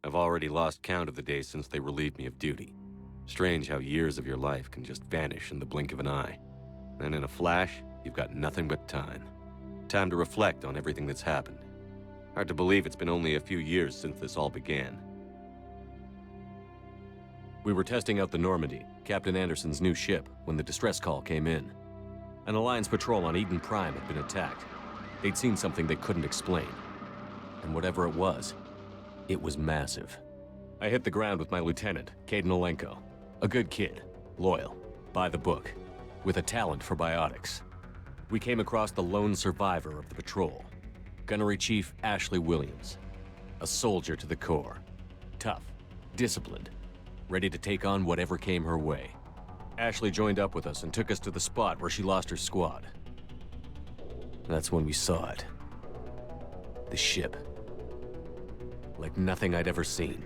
I've already lost count of the days since they relieved me of duty. Strange how years of your life can just vanish in the blink of an eye. And in a flash, you've got nothing but time. Time to reflect on everything that's happened. Hard to believe it's been only a few years since this all began. We were testing out the Normandy, Captain Anderson's new ship, when the distress call came in. An Alliance patrol on Eden Prime had been attacked. They'd seen something they couldn't explain. And whatever it was massive. I hit the ground with my lieutenant, Caden Olenko. A good kid, loyal, by the book, with a talent for biotics. We came across the lone survivor of the patrol, Gunnery Chief Ashley Williams. A soldier to the core. Tough, disciplined, ready to take on whatever came her way. Ashley joined up with us and took us to the spot where she lost her squad. That's when we saw it. The ship. Like nothing I'd ever seen.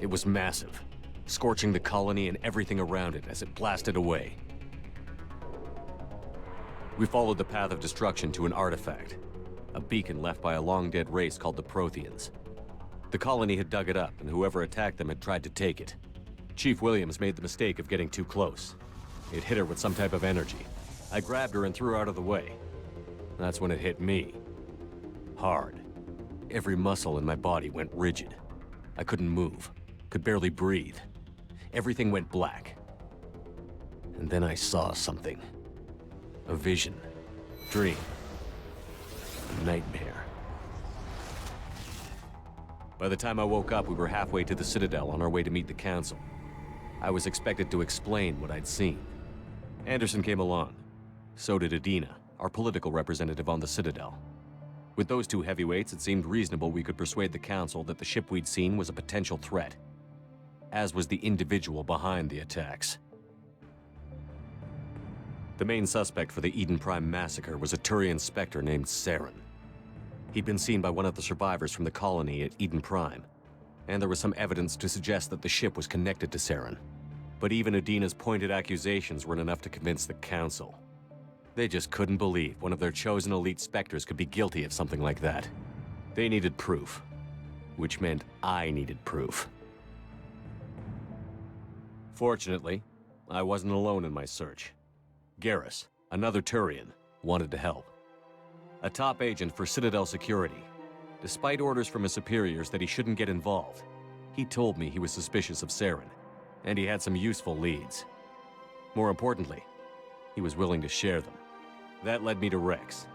It was massive, scorching the colony and everything around it as it blasted away. We followed the path of destruction to an artifact, a beacon left by a long-dead race called the Protheans. The colony had dug it up, and whoever attacked them had tried to take it. Chief Williams made the mistake of getting too close. It hit her with some type of energy. I grabbed her and threw her out of the way. That's when it hit me. Hard. Every muscle in my body went rigid. I couldn't move, could barely breathe. Everything went black. And then I saw something. A vision. Dream. A nightmare. By the time I woke up, we were halfway to the Citadel on our way to meet the Council. I was expected to explain what I'd seen. Anderson came along. So did Adina, our political representative on the Citadel. With those two heavyweights, it seemed reasonable we could persuade the Council that the ship we'd seen was a potential threat, as was the individual behind the attacks. The main suspect for the Eden Prime massacre was a Turian Spectre named Saren. He'd been seen by one of the survivors from the colony at Eden Prime, and there was some evidence to suggest that the ship was connected to Saren. But even Adina's pointed accusations weren't enough to convince the Council. They just couldn't believe one of their chosen elite Spectres could be guilty of something like that. They needed proof, which meant I needed proof. Fortunately, I wasn't alone in my search. Garrus, another Turian, wanted to help. A top agent for Citadel Security. Despite orders from his superiors that he shouldn't get involved, he told me he was suspicious of Saren, and he had some useful leads. More importantly, he was willing to share them. That led me to Rex,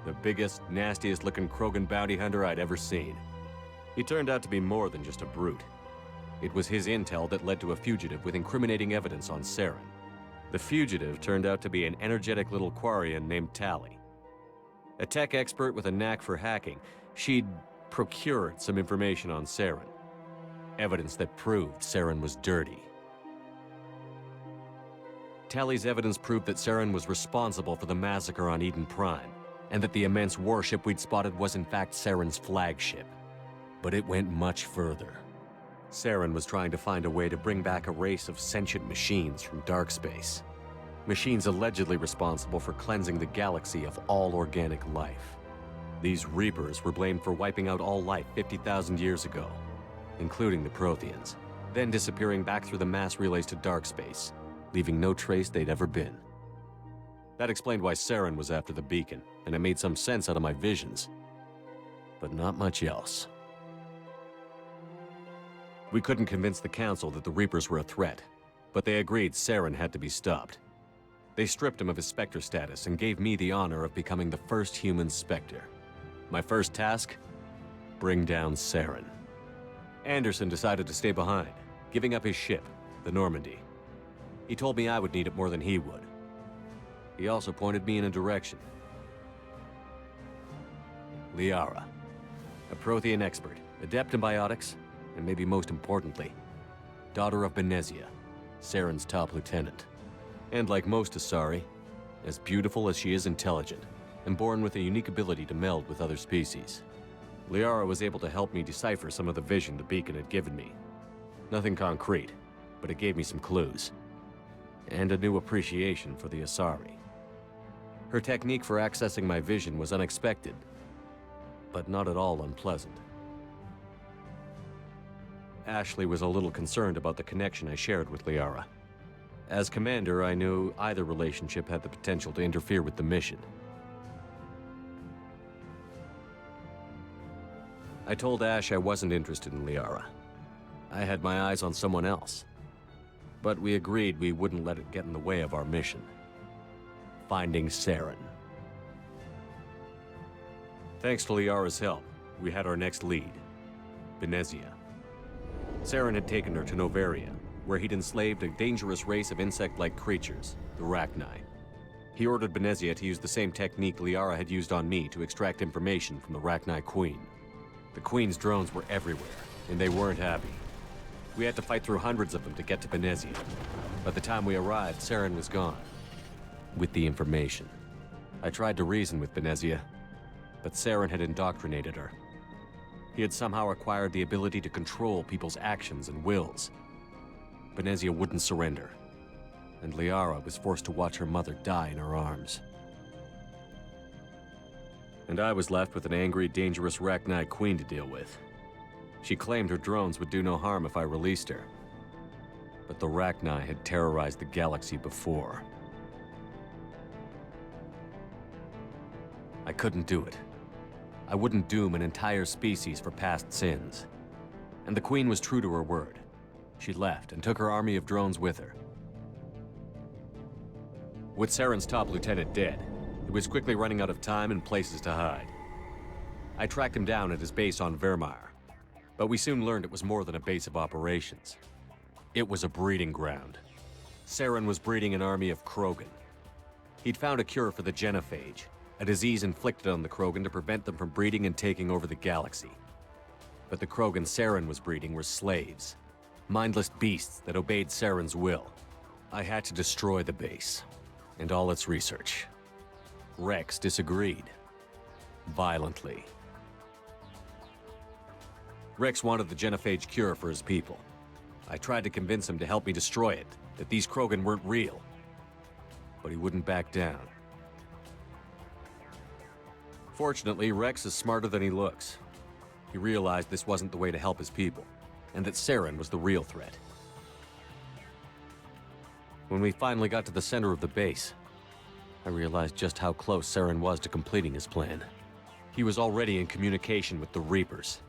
the biggest, nastiest-looking Krogan bounty hunter I'd ever seen. He turned out to be more than just a brute. It was his intel that led to a fugitive with incriminating evidence on Saren. The fugitive turned out to be an energetic little Quarian named Tali. A tech expert with a knack for hacking, she'd procured some information on Saren. Evidence that proved Saren was dirty. Tali's evidence proved that Saren was responsible for the massacre on Eden Prime, and that the immense warship we'd spotted was in fact Saren's flagship. But it went much further. Saren was trying to find a way to bring back a race of sentient machines from dark space. Machines allegedly responsible for cleansing the galaxy of all organic life. These Reapers were blamed for wiping out all life 50,000 years ago, including the Protheans, then disappearing back through the mass relays to dark space, leaving no trace they'd ever been. That explained why Saren was after the beacon, and it made some sense out of my visions. But not much else. We couldn't convince the Council that the Reapers were a threat, but they agreed Saren had to be stopped. They stripped him of his Spectre status and gave me the honor of becoming the first human Spectre. My first task? Bring down Saren. Anderson decided to stay behind, giving up his ship, the Normandy. He told me I would need it more than he would. He also pointed me in a direction. Liara, a Prothean expert, adept in biotics, and maybe most importantly, daughter of Benezia, Saren's top lieutenant. And like most Asari, as beautiful as she is intelligent, and born with a unique ability to meld with other species. Liara was able to help me decipher some of the vision the beacon had given me. Nothing concrete, but it gave me some clues. And a new appreciation for the Asari. Her technique for accessing my vision was unexpected, but not at all unpleasant. Ashley was a little concerned about the connection I shared with Liara. As commander, I knew either relationship had the potential to interfere with the mission. I told Ash I wasn't interested in Liara. I had my eyes on someone else. But we agreed we wouldn't let it get in the way of our mission. Finding Saren. Thanks to Liara's help, we had our next lead, Benezia. Saren had taken her to Noveria, where he'd enslaved a dangerous race of insect-like creatures, the Rachni. He ordered Benezia to use the same technique Liara had used on me to extract information from the Rachni Queen. The Queen's drones were everywhere, and they weren't happy. We had to fight through hundreds of them to get to Benezia. By the time we arrived, Saren was gone. With the information. I tried to reason with Benezia, but Saren had indoctrinated her. He had somehow acquired the ability to control people's actions and wills. Benezia wouldn't surrender, and Liara was forced to watch her mother die in her arms. And I was left with an angry, dangerous Rachni Queen to deal with. She claimed her drones would do no harm if I released her. But the Rachni had terrorized the galaxy before. I couldn't do it. I wouldn't doom an entire species for past sins. And the Queen was true to her word. She left and took her army of drones with her. With Saren's top lieutenant dead, he was quickly running out of time and places to hide. I tracked him down at his base on Vermeer, but we soon learned it was more than a base of operations. It was a breeding ground. Saren was breeding an army of Krogan. He'd found a cure for the genophage, a disease inflicted on the Krogan to prevent them from breeding and taking over the galaxy. But the Krogan Saren was breeding were slaves, mindless beasts that obeyed Saren's will. I had to destroy the base, and all its research. Rex disagreed. Violently. Rex wanted the genophage cure for his people. I tried to convince him to help me destroy it, that these Krogan weren't real. But he wouldn't back down. Fortunately, Rex is smarter than he looks. He realized this wasn't the way to help his people, and that Saren was the real threat. When we finally got to the center of the base, I realized just how close Saren was to completing his plan. He was already in communication with the Reapers.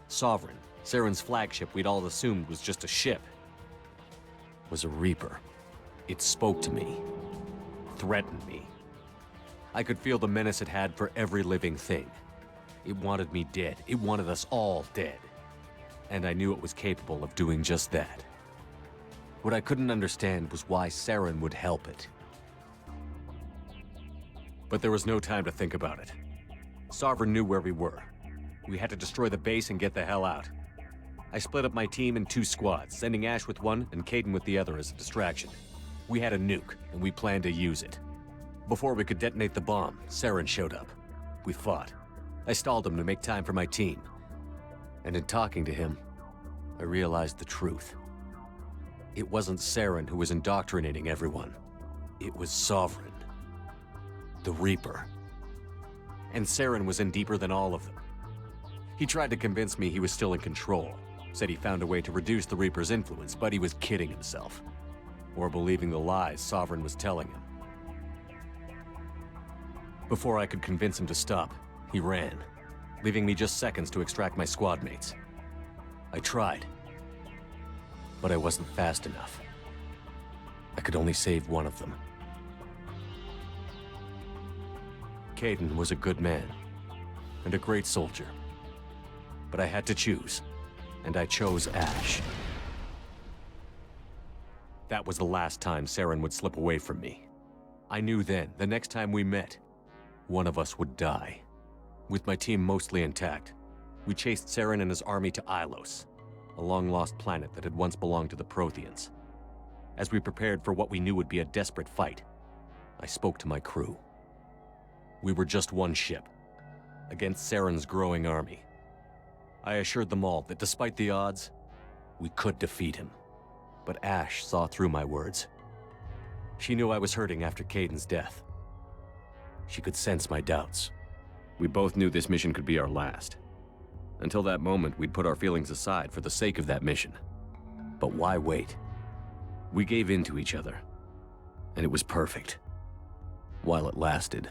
Sovereign, Saren's flagship we'd all assumed was just a ship, was a Reaper. It spoke to me, threatened me. I could feel the menace it had for every living thing. It wanted me dead. It wanted us all dead. And I knew it was capable of doing just that. What I couldn't understand was why Saren would help it. But there was no time to think about it. Sovereign knew where we were. We had to destroy the base and get the hell out. I split up my team in 2 squads, sending Ash with one and Kaidan with the other as a distraction. We had a nuke, and we planned to use it. Before we could detonate the bomb, Saren showed up. We fought. I stalled him to make time for my team. And in talking to him, I realized the truth. It wasn't Saren who was indoctrinating everyone. It was Sovereign. The Reaper. And Saren was in deeper than all of them. He tried to convince me he was still in control. Said he found a way to reduce the Reaper's influence, but he was kidding himself. Or believing the lies Sovereign was telling him. Before I could convince him to stop, he ran, leaving me just seconds to extract my squad mates. I tried, but I wasn't fast enough. I could only save one of them. Kaidan was a good man, and a great soldier. But I had to choose, and I chose Ash. That was the last time Saren would slip away from me. I knew then, the next time we met, one of us would die. With my team mostly intact, we chased Saren and his army to Ilos, a long-lost planet that had once belonged to the Protheans. As we prepared for what we knew would be a desperate fight, I spoke to my crew. We were just one ship, against Saren's growing army. I assured them all that despite the odds, we could defeat him. But Ash saw through my words. She knew I was hurting after Kaidan's death. She could sense my doubts. We both knew this mission could be our last. Until that moment, we'd put our feelings aside for the sake of that mission. But why wait? We gave in to each other, and it was perfect. While it lasted.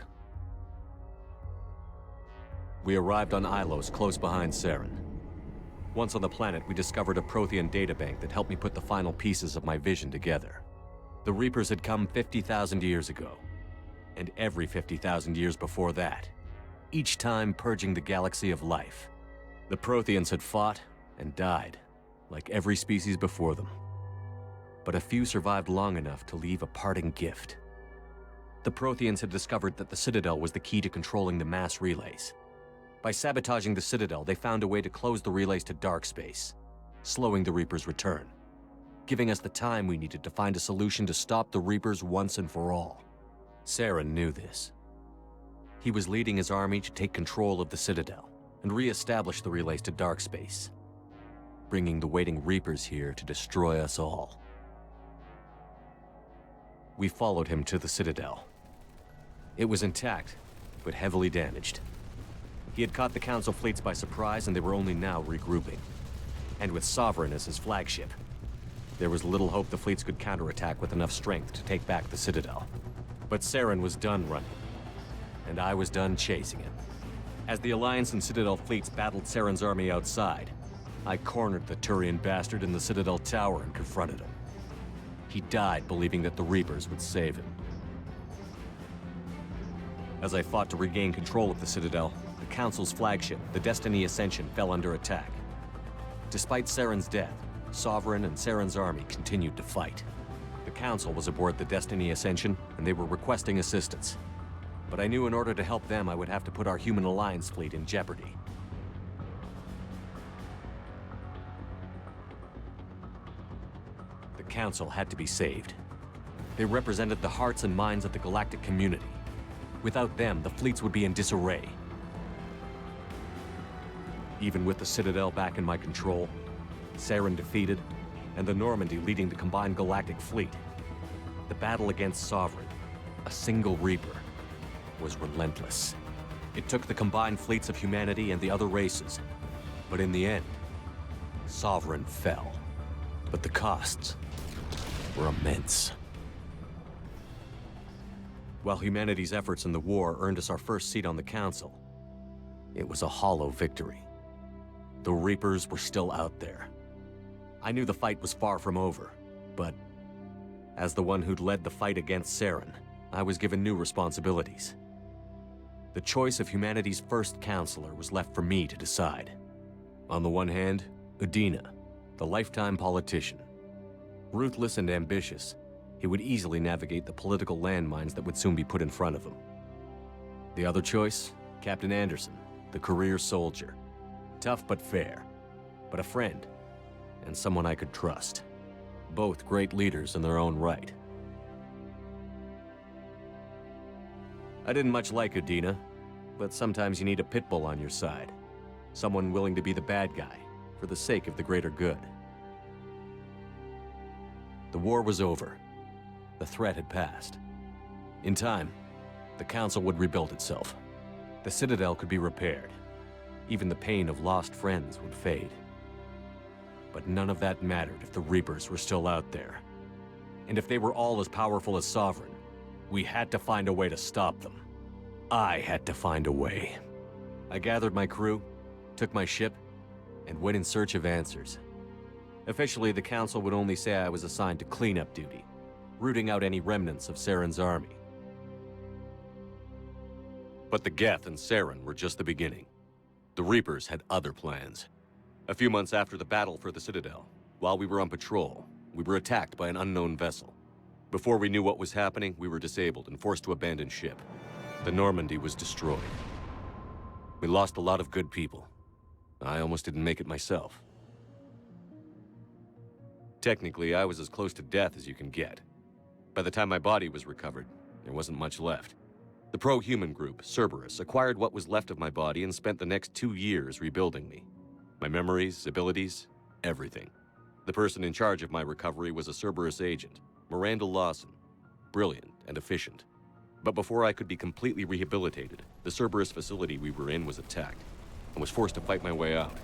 We arrived on Ilos, close behind Saren. Once on the planet, we discovered a Prothean databank that helped me put the final pieces of my vision together. The Reapers had come 50,000 years ago, and every 50,000 years before that, each time purging the galaxy of life. The Protheans had fought and died, like every species before them. But a few survived long enough to leave a parting gift. The Protheans had discovered that the Citadel was the key to controlling the mass relays. By sabotaging the Citadel, they found a way to close the relays to dark space, slowing the Reapers' return, giving us the time we needed to find a solution to stop the Reapers once and for all. Saren knew this. He was leading his army to take control of the Citadel and re-establish the relays to dark space, bringing the waiting Reapers here to destroy us all. We followed him to the Citadel. It was intact, but heavily damaged. He had caught the Council fleets by surprise, and they were only now regrouping. And with Sovereign as his flagship, there was little hope the fleets could counterattack with enough strength to take back the Citadel. But Saren was done running, and I was done chasing him. As the Alliance and Citadel fleets battled Saren's army outside, I cornered the Turian bastard in the Citadel tower and confronted him. He died believing that the Reapers would save him. As I fought to regain control of the Citadel, the Council's flagship, the Destiny Ascension, fell under attack. Despite Saren's death, Sovereign and Saren's army continued to fight. The Council was aboard the Destiny Ascension, and they were requesting assistance. But I knew in order to help them, I would have to put our Human Alliance fleet in jeopardy. The Council had to be saved. They represented the hearts and minds of the galactic community. Without them, the fleets would be in disarray. Even with the Citadel back in my control, Saren defeated, and the Normandy leading the combined galactic fleet, the battle against Sovereign, a single Reaper, was relentless. It took the combined fleets of humanity and the other races, but in the end, Sovereign fell. But the costs were immense. While humanity's efforts in the war earned us our first seat on the Council, it was a hollow victory. The Reapers were still out there. I knew the fight was far from over, but as the one who'd led the fight against Saren, I was given new responsibilities. The choice of humanity's first counselor was left for me to decide. On the one hand, Udina, the lifetime politician. Ruthless and ambitious, he would easily navigate the political landmines that would soon be put in front of him. The other choice, Captain Anderson, the career soldier. Tough but fair, but a friend, and someone I could trust. Both great leaders in their own right. I didn't much like Udina, but sometimes you need a pit bull on your side. Someone willing to be the bad guy, for the sake of the greater good. The war was over. The threat had passed. In time, the Council would rebuild itself. The Citadel could be repaired. Even the pain of lost friends would fade. But none of that mattered if the Reapers were still out there. And if they were all as powerful as Sovereign, we had to find a way to stop them. I had to find a way. I gathered my crew, took my ship, and went in search of answers. Officially, the Council would only say I was assigned to cleanup duty, rooting out any remnants of Saren's army. But the Geth and Saren were just the beginning. The Reapers had other plans. A few months after the battle for the Citadel, while we were on patrol, we were attacked by an unknown vessel. Before we knew what was happening, we were disabled and forced to abandon ship. The Normandy was destroyed. We lost a lot of good people. I almost didn't make it myself. Technically, I was as close to death as you can get. By the time my body was recovered, there wasn't much left. The pro-human group, Cerberus, acquired what was left of my body and spent the next 2 years rebuilding me. My memories, abilities, everything. The person in charge of my recovery was a Cerberus agent, Miranda Lawson. Brilliant and efficient. But before I could be completely rehabilitated, the Cerberus facility we were in was attacked. and was forced to fight my way out.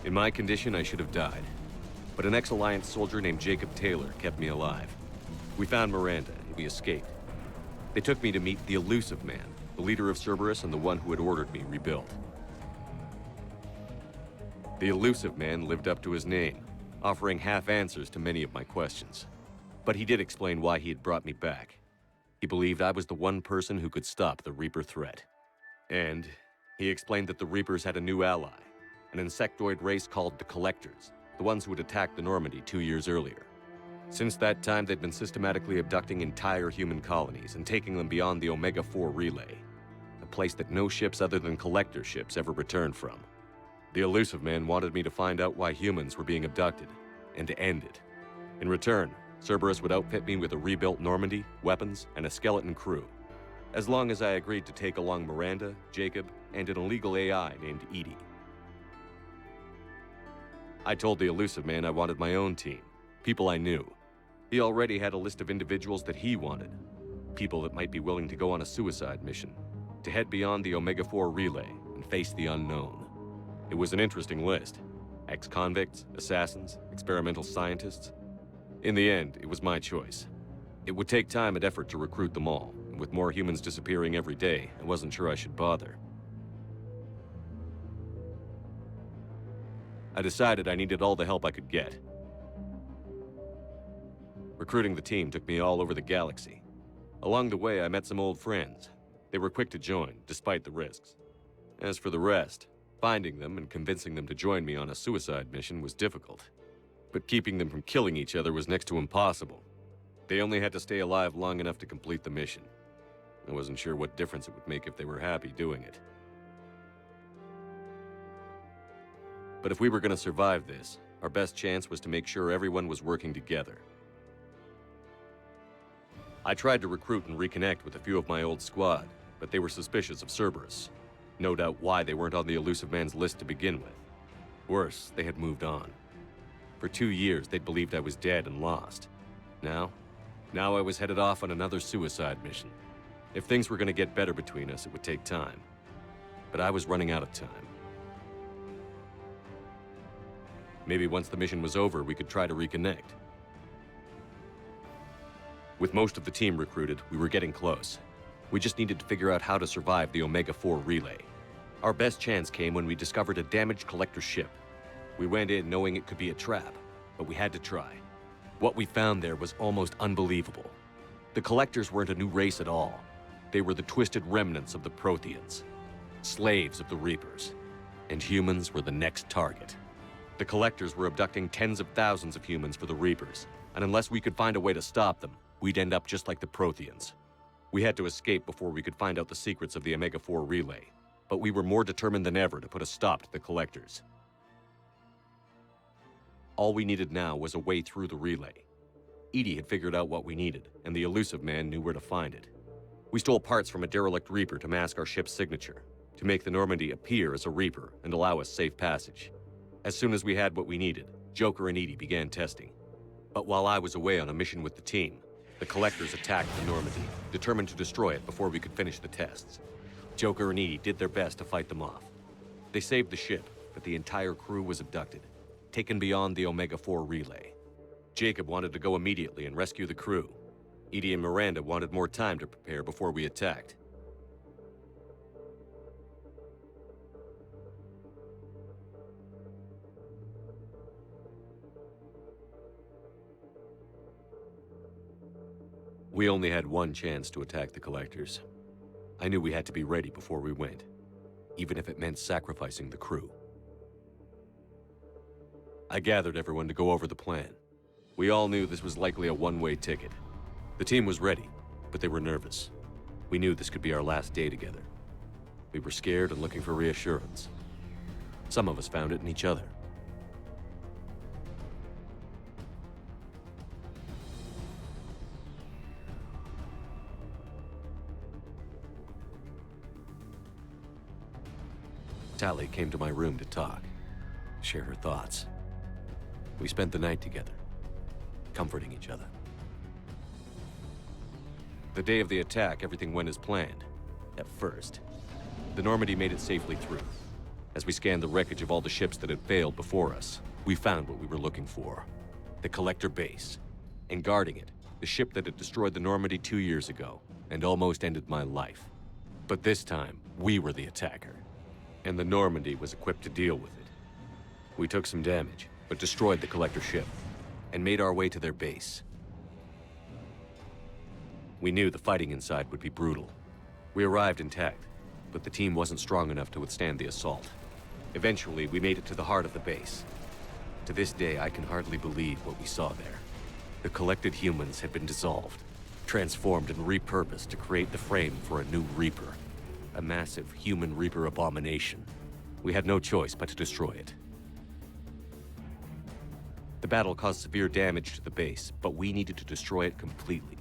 In my condition, I should have died. But an ex-Alliance soldier named Jacob Taylor kept me alive. We found Miranda, and we escaped. They took me to meet the Illusive Man, the leader of Cerberus and the one who had ordered me rebuilt. The Illusive Man lived up to his name, offering half answers to many of my questions. But he did explain why he had brought me back. He believed I was the one person who could stop the Reaper threat. And he explained that the Reapers had a new ally, an insectoid race called the Collectors, the ones who had attacked the Normandy 2 years earlier. Since that time, they'd been systematically abducting entire human colonies and taking them beyond the Omega-4 relay, a place that no ships other than Collector ships ever returned from. The Illusive Man wanted me to find out why humans were being abducted, and to end it. In return, Cerberus would outfit me with a rebuilt Normandy, weapons, and a skeleton crew, as long as I agreed to take along Miranda, Jacob, and an illegal AI named EDI. I told the Illusive Man I wanted my own team, people I knew. He already had a list of individuals that he wanted, people that might be willing to go on a suicide mission, to head beyond the Omega-4 relay and face the unknown. It was an interesting list. Ex-convicts, assassins, experimental scientists. In the end, it was my choice. It would take time and effort to recruit them all, and with more humans disappearing every day, I wasn't sure I should bother. I decided I needed all the help I could get. Recruiting the team took me all over the galaxy. Along the way, I met some old friends. They were quick to join, despite the risks. As for the rest, finding them and convincing them to join me on a suicide mission was difficult. But keeping them from killing each other was next to impossible. They only had to stay alive long enough to complete the mission. I wasn't sure what difference it would make if they were happy doing it. But if we were going to survive this, our best chance was to make sure everyone was working together. I tried to recruit and reconnect with a few of my old squad, but they were suspicious of Cerberus. No doubt why they weren't on the Illusive Man's list to begin with. Worse, they had moved on. For 2 years, they'd believed I was dead and lost. Now I was headed off on another suicide mission. If things were going to get better between us, it would take time. But I was running out of time. Maybe once the mission was over, we could try to reconnect. With most of the team recruited, we were getting close. We just needed to figure out how to survive the Omega-4 relay. Our best chance came when we discovered a damaged Collector ship. We went in knowing it could be a trap, but we had to try. What we found there was almost unbelievable. The Collectors weren't a new race at all. They were the twisted remnants of the Protheans, slaves of the Reapers, and humans were the next target. The Collectors were abducting tens of thousands of humans for the Reapers, and unless we could find a way to stop them, we'd end up just like the Protheans. We had to escape before we could find out the secrets of the Omega-4 relay, but we were more determined than ever to put a stop to the Collectors. All we needed now was a way through the relay. EDI had figured out what we needed, and the Illusive Man knew where to find it. We stole parts from a derelict Reaper to mask our ship's signature, to make the Normandy appear as a Reaper and allow us safe passage. As soon as we had what we needed, Joker and EDI began testing. But while I was away on a mission with the team, the Collectors attacked the Normandy, determined to destroy it before we could finish the tests. Joker and EDI did their best to fight them off. They saved the ship, but the entire crew was abducted, taken beyond the Omega-4 relay. Jacob wanted to go immediately and rescue the crew. EDI and Miranda wanted more time to prepare before we attacked. We only had one chance to attack the Collectors. I knew we had to be ready before we went, even if it meant sacrificing the crew. I gathered everyone to go over the plan. We all knew this was likely a one-way ticket. The team was ready, but they were nervous. We knew this could be our last day together. We were scared and looking for reassurance. Some of us found it in each other. Tali came to my room to talk, share her thoughts. We spent the night together, comforting each other. The day of the attack, everything went as planned. At first. The Normandy made it safely through. As we scanned the wreckage of all the ships that had failed before us, we found what we were looking for. The Collector base. And guarding it, the ship that had destroyed the Normandy 2 years ago, and almost ended my life. But this time, we were the attacker. And the Normandy was equipped to deal with it. We took some damage, but destroyed the Collector ship, and made our way to their base. We knew the fighting inside would be brutal. We arrived intact, but the team wasn't strong enough to withstand the assault. Eventually, we made it to the heart of the base. To this day, I can hardly believe what we saw there. The collected humans had been dissolved, transformed and repurposed to create the frame for a new Reaper. A massive human Reaper abomination. We had no choice but to destroy it. The battle caused severe damage to the base, but we needed to destroy it completely.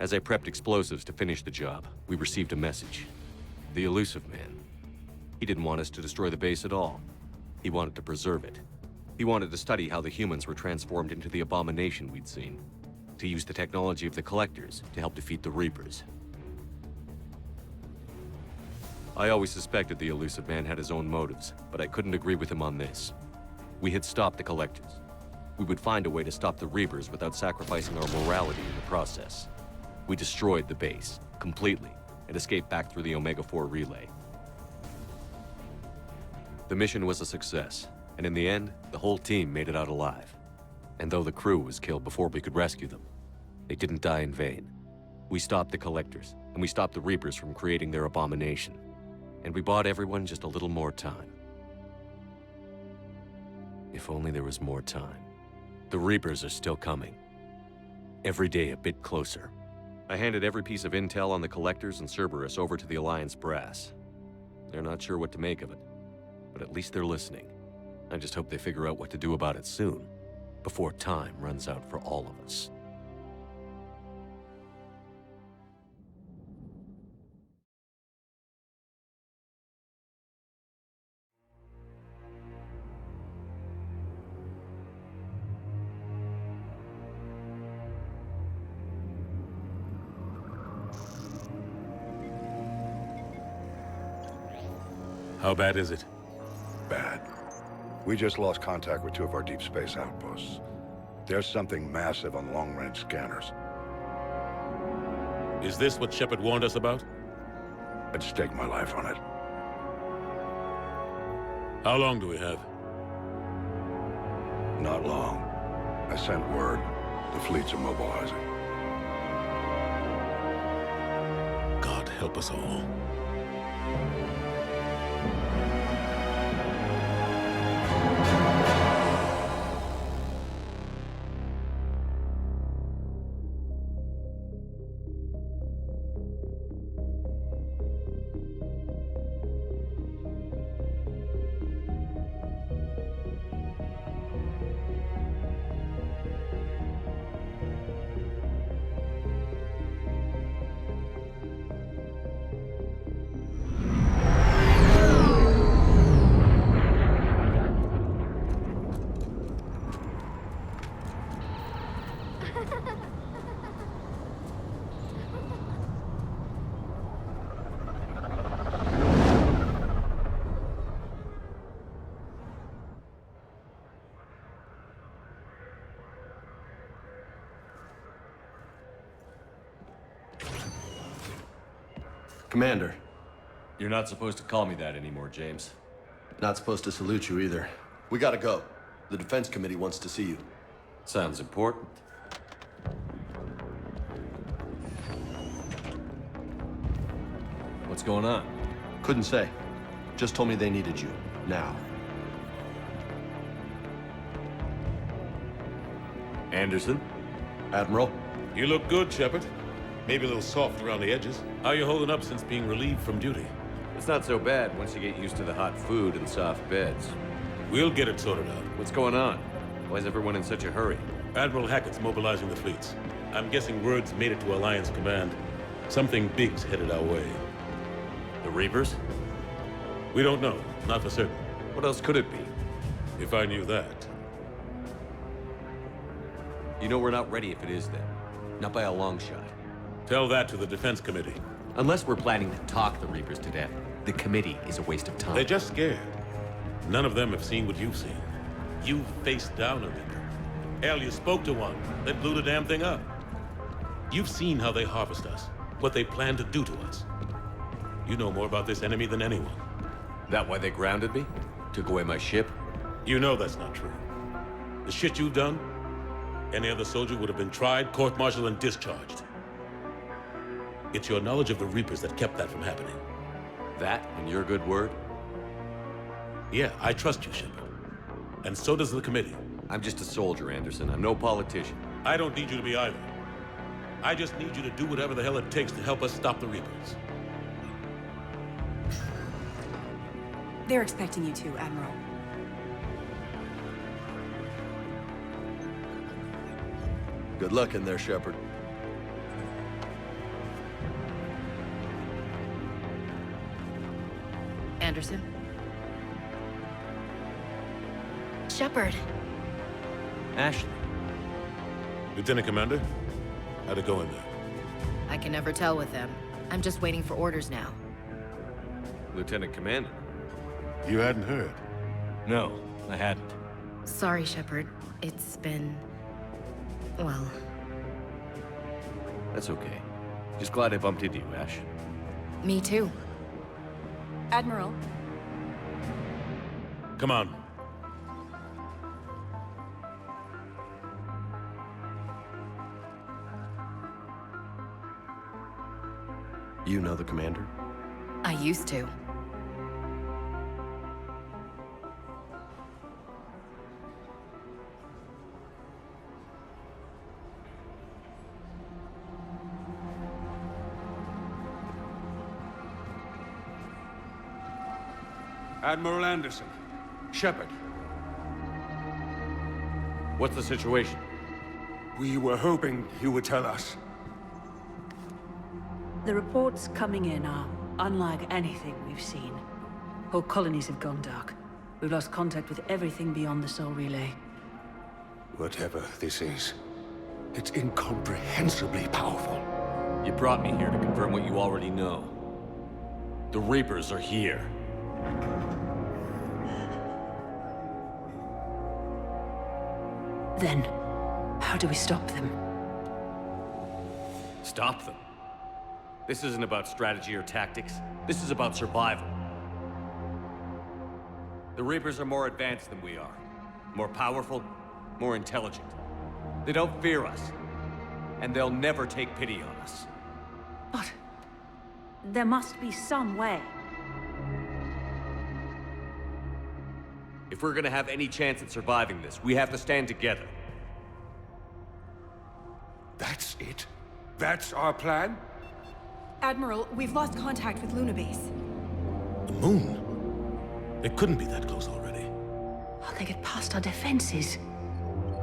As I prepped explosives to finish the job, we received a message. The Illusive Man. He didn't want us to destroy the base at all. He wanted to preserve it. He wanted to study how the humans were transformed into the abomination we'd seen. To use the technology of the Collectors to help defeat the Reapers. I always suspected the Illusive Man had his own motives, but I couldn't agree with him on this. We had stopped the Collectors. We would find a way to stop the Reapers without sacrificing our morality in the process. We destroyed the base, completely, and escaped back through the Omega-4 relay. The mission was a success, and in the end, the whole team made it out alive. And though the crew was killed before we could rescue them, they didn't die in vain. We stopped the Collectors, and we stopped the Reapers from creating their abomination. And we bought everyone just a little more time. If only there was more time. The Reapers are still coming. Every day a bit closer. I handed every piece of intel on the Collectors and Cerberus over to the Alliance brass. They're not sure what to make of it, but at least they're listening. I just hope they figure out what to do about it soon, before time runs out for all of us. How bad is it? Bad. We just lost contact with 2 of our deep space outposts. There's something massive on long-range scanners. Is this what Shepard warned us about? I'd stake my life on it. How long do we have? Not long. I sent word. The fleets are mobilizing. God help us all. Commander, You're not supposed to call me that anymore, James. not supposed to salute you either. We gotta go. The Defense Committee wants to see you. Sounds important. What's going on? Couldn't say. Just told me they needed you. Now. Anderson? Admiral? You look good, Shepard. Maybe a little soft around the edges. How you holding up since being relieved from duty? It's not so bad once you get used to the hot food and soft beds. We'll get it sorted out. What's going on? Why is everyone in such a hurry? Admiral Hackett's mobilizing the fleets. I'm guessing word's made it to Alliance Command. Something big's headed our way. The Reapers? We don't know. Not for certain. What else could it be? If I knew that. You know we're not ready if it is then. Not by a long shot. Tell that to the Defense Committee. Unless we're planning to talk the Reapers to death, the committee is a waste of time. They're just scared. none of them have seen what you've seen. You faced down a Reaper. Hell, you spoke to one, then blew the damn thing up. You've seen how they harvest us, what they plan to do to us. You know more about this enemy than anyone. That why they grounded me? Took away my ship? You know that's not true. The shit you've done, any other soldier would have been tried, court-martialed, and discharged. It's your knowledge of the Reapers that kept that from happening. That and your good word? Yeah, I trust you, Shepard. And so does the committee. I'm just a soldier, Anderson. I'm no politician. I don't need you to be either. I just need you to do whatever the hell it takes to help us stop the Reapers. They're expecting you to, Admiral. Good luck in there, Shepard. Anderson? Shepard. Ashley. Lieutenant Commander, how'd it go in there? I can never tell with them. I'm just waiting for orders now. Lieutenant Commander. You hadn't heard? No, I hadn't. Sorry, Shepard. It's been... well... That's okay. Just glad I bumped into you, Ash. me too. Admiral, Come on. You know the commander? I used to. Admiral Anderson. Shepard. What's the situation? We were hoping you would tell us. The reports coming in are unlike anything we've seen. Whole colonies have gone dark. We've lost contact with everything beyond the Sol Relay. Whatever this is, it's incomprehensibly powerful. You brought me here to confirm what you already know. The Reapers are here. Then, how do we stop them? Stop them. This isn't about strategy or tactics. This is about survival. The Reapers are more advanced than we are. More powerful, more intelligent. They don't fear us. And they'll never take pity on us. But... there must be some way. If we're gonna have any chance at surviving this, we have to stand together. That's it? That's our plan? Admiral, we've lost contact with Luna Base. The moon? It couldn't be that close already. How they get past our defenses?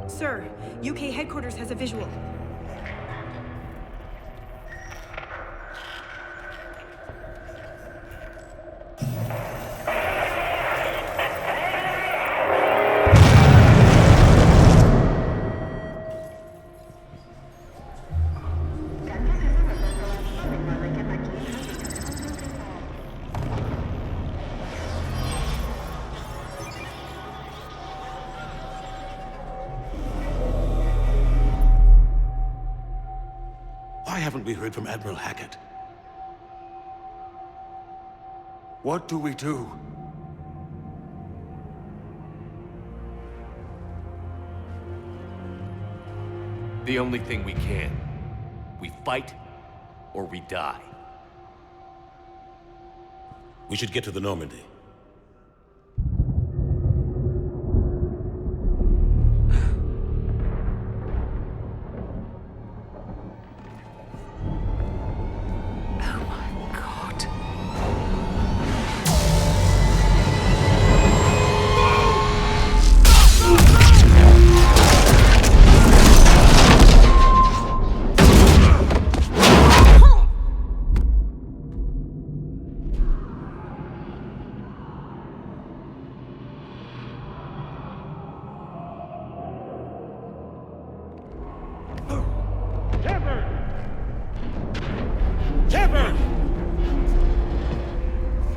Sir, UK headquarters has a visual. Why haven't we heard from Admiral Hackett? What do we do? The only thing we can. We fight, or we die. We should get to the Normandy. Oh my God.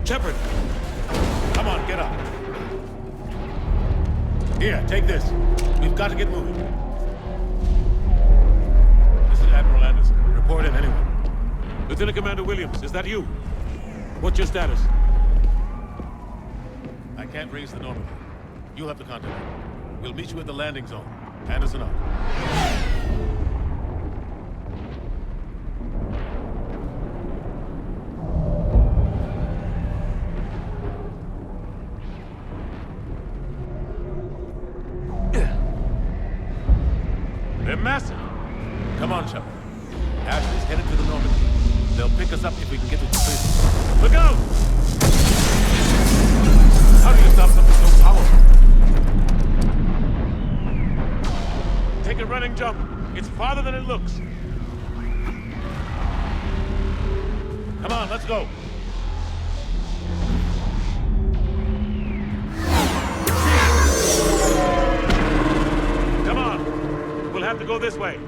Shepard! Come on, get up. Here, take this. We've got to get moving. This is Admiral Anderson. Report in, anyone. Lieutenant Commander Williams, is that you? What's your status? I can't raise the Normandy. You'll have to contact me. We'll meet you at the landing zone. Anderson out. They're massive. Come on, Shepard. Ashley's headed to the Normandy. They'll pick us up if we can get to the prison. Look out! How do you stop something so powerful? Take a running jump. It's farther than it looks. Come on, let's go. Come on. We'll have to go this way.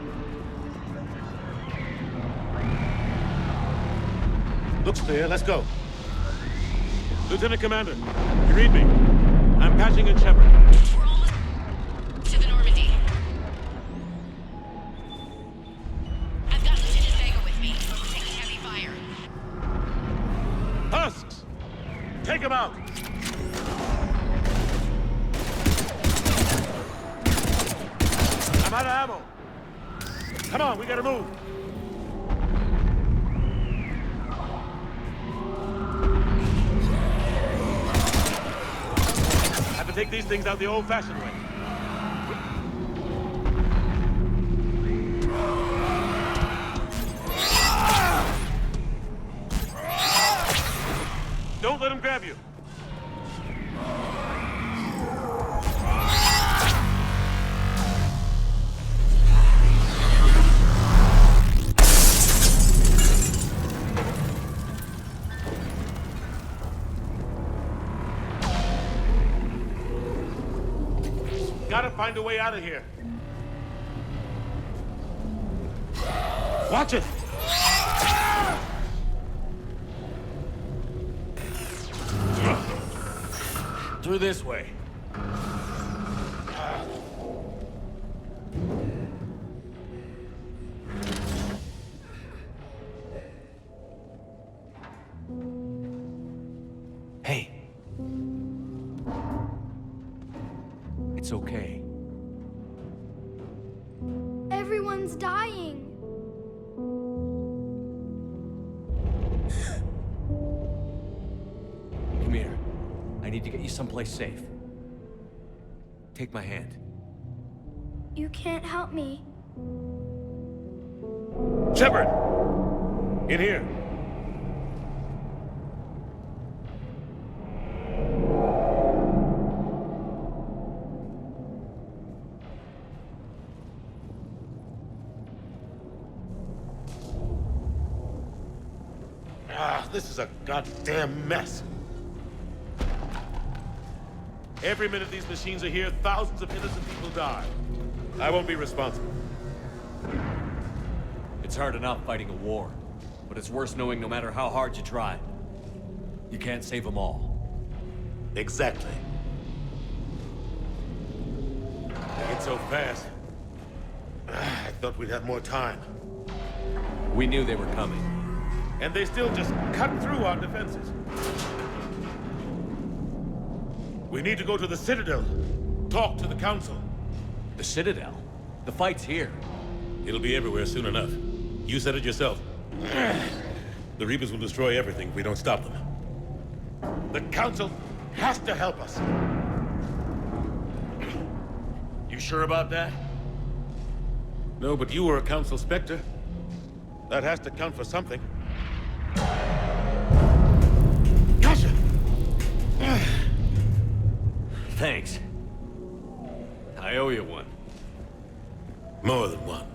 Looks clear. Let's go. Lieutenant Commander, you read me? I'm patching in Shepard. We're almost to the Normandy. I've got Lieutenant Vega with me, taking heavy fire. Husks! Take him out! I'm out of ammo. Come on, we gotta move. Have to take these things out the old-fashioned way. Don't let him grab you. Gotta find a way out of here. Watch it! Through this way. Hey. It's okay. Everyone's dying. Come here. I need to get you someplace safe. Take my hand. You can't help me. Shepard! In here. This is a goddamn mess. Every minute these machines are here, thousands of innocent people die. I won't be responsible. It's hard enough fighting a war, but it's worse knowing no matter how hard you try, you can't save them all. Exactly. They get so fast. I thought we'd have more time. We knew they were coming. And they still just cut through our defenses. We need to go to the Citadel. Talk to the Council. The Citadel? The fight's here. It'll be everywhere soon enough. You said it yourself. The Reapers will destroy everything if we don't stop them. The Council has to help us. You sure about that? No, but you were a Council Spectre. That has to count for something. Gotcha! Thanks. I owe you one. More than one.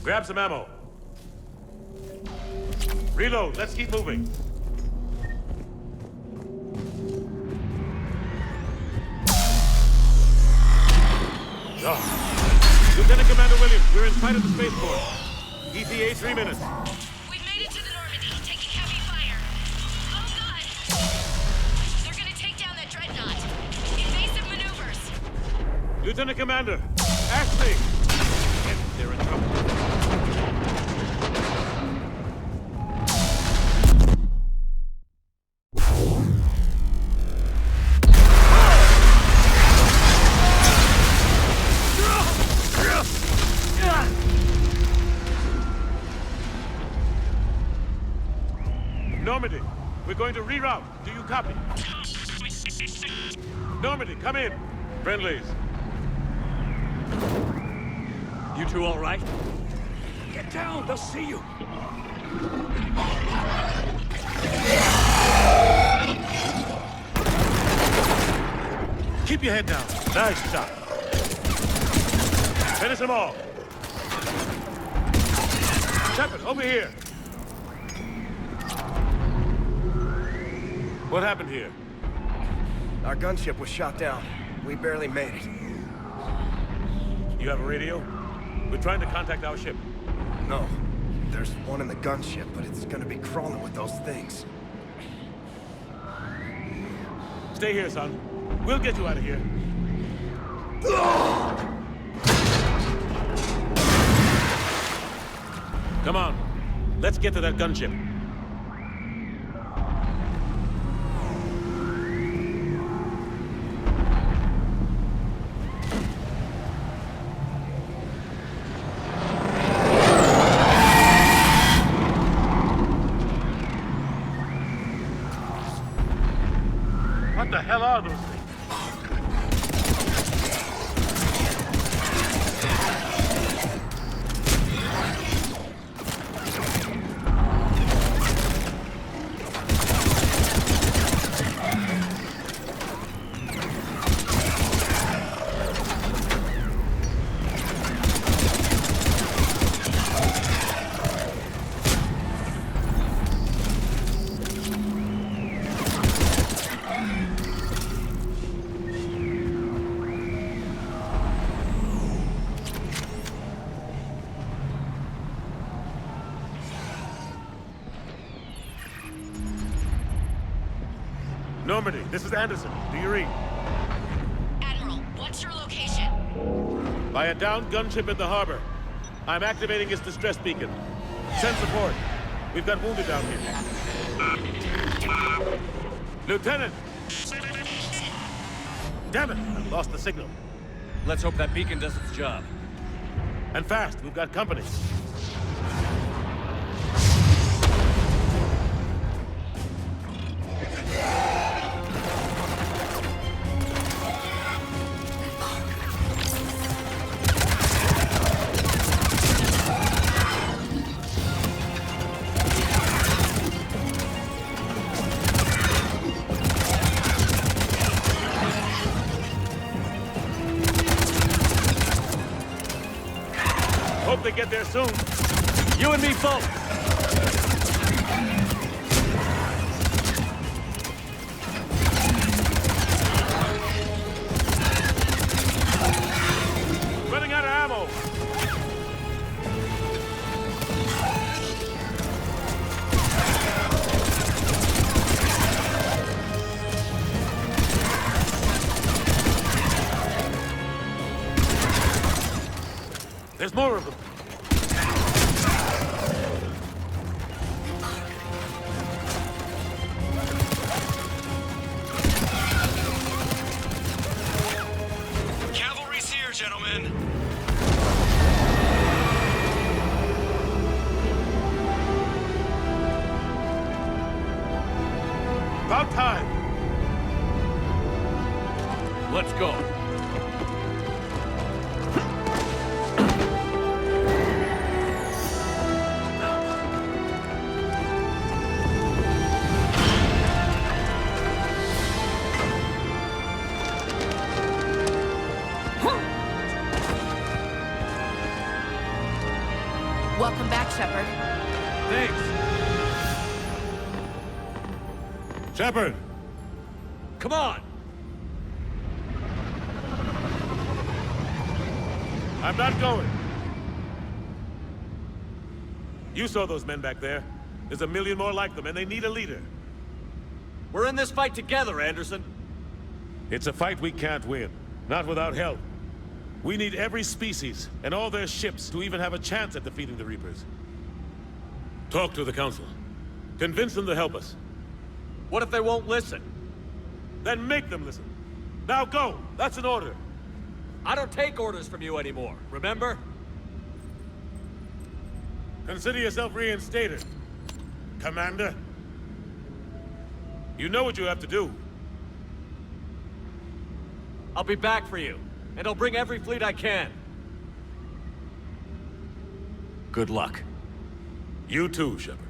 Grab some ammo. Reload. Let's keep moving. Oh. Lieutenant Commander Williams, we're in sight of the spaceport. ETA 3 minutes. We've made it to the Normandy, taking heavy fire. Oh god! They're gonna take down that dreadnought. Invasive maneuvers. Lieutenant Commander! Ashley! They're in trouble. Normandy, we're going to reroute. Do you copy? Normandy, come in. Friendlies. You two all right? Get down, they'll see you. Keep your head down. Nice shot. Finish them all. Shepard, over here. What happened here? Our gunship was shot down. We barely made it. You have a radio? We're trying to contact our ship. No. There's one in the gunship, but it's gonna be crawling with those things. Stay here, son. We'll get you out of here. Come on. Let's get to that gunship. What the hell are those things? Normandy, this is Anderson. Do you read? Admiral, what's your location? By a downed gunship in the harbor. I'm activating its distress beacon. Send support. We've got wounded down here. Lieutenant! Damn it! I lost the signal. Let's hope that beacon does its job. And fast, we've got company. Hope they get there soon. You and me both. Running out of ammo. There's more of them. Cavalry's here, gentlemen. About time. Let's go. Welcome back, Shepard. Thanks. Shepard! Come on. I'm not going. You saw those men back there. There's a million more like them, and they need a leader. We're in this fight together, Anderson. It's a fight we can't win. Not without help. We need every species and all their ships to even have a chance at defeating the Reapers. Talk to the Council. Convince them to help us. What if they won't listen? Then make them listen. Now go! That's an order. I don't take orders from you anymore, remember? Consider yourself reinstated, Commander. You know what you have to do. I'll be back for you, and I'll bring every fleet I can. Good luck. You too, Shepard.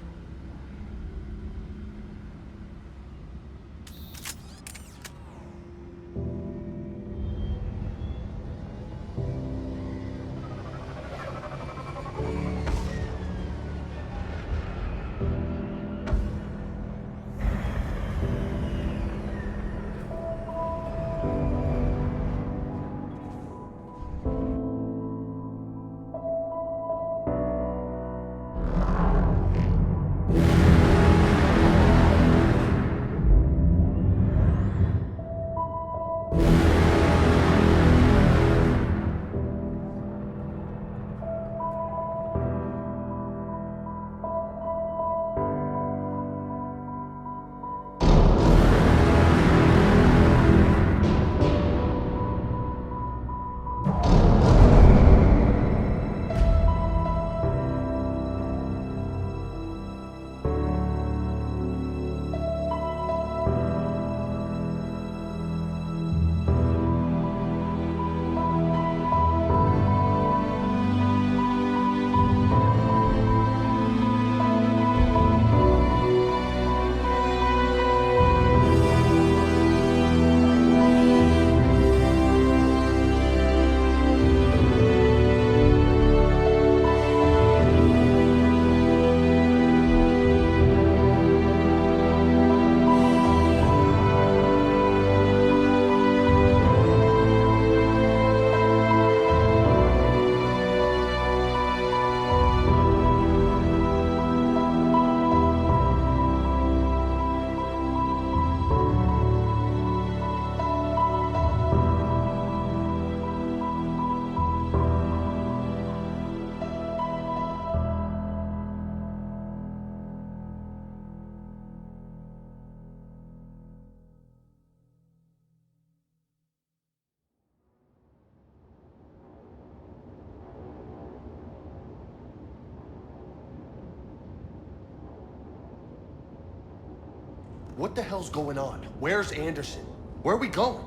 What the hell's going on? Where's Anderson? Where are we going?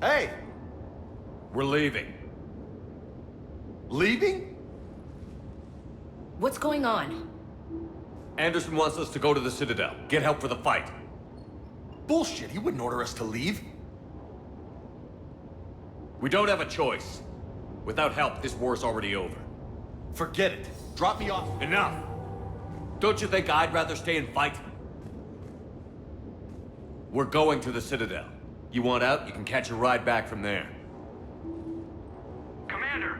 Hey! We're leaving. Leaving? What's going on? Anderson wants us to go to the Citadel. Get help for the fight. Bullshit, he wouldn't order us to leave. We don't have a choice. Without help, this war's already over. Forget it. Drop me off. Enough! Don't you think I'd rather stay and fight? We're going to the Citadel. You want out, you can catch a ride back from there. Commander!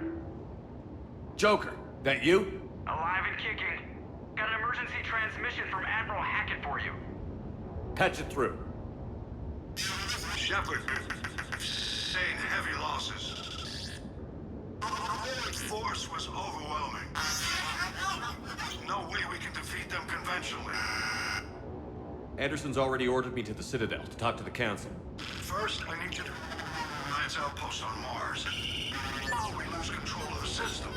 Joker, that you? Alive and kicking. Got an emergency transmission from Admiral Hackett for you. Patch it through. Shepard, sustained heavy losses. The Void force was overwhelming. There's no way we can defeat them conventionally. Anderson's already ordered me to the Citadel to talk to the Council. First, I need you to Alliance outpost on Mars. We lose control of the system.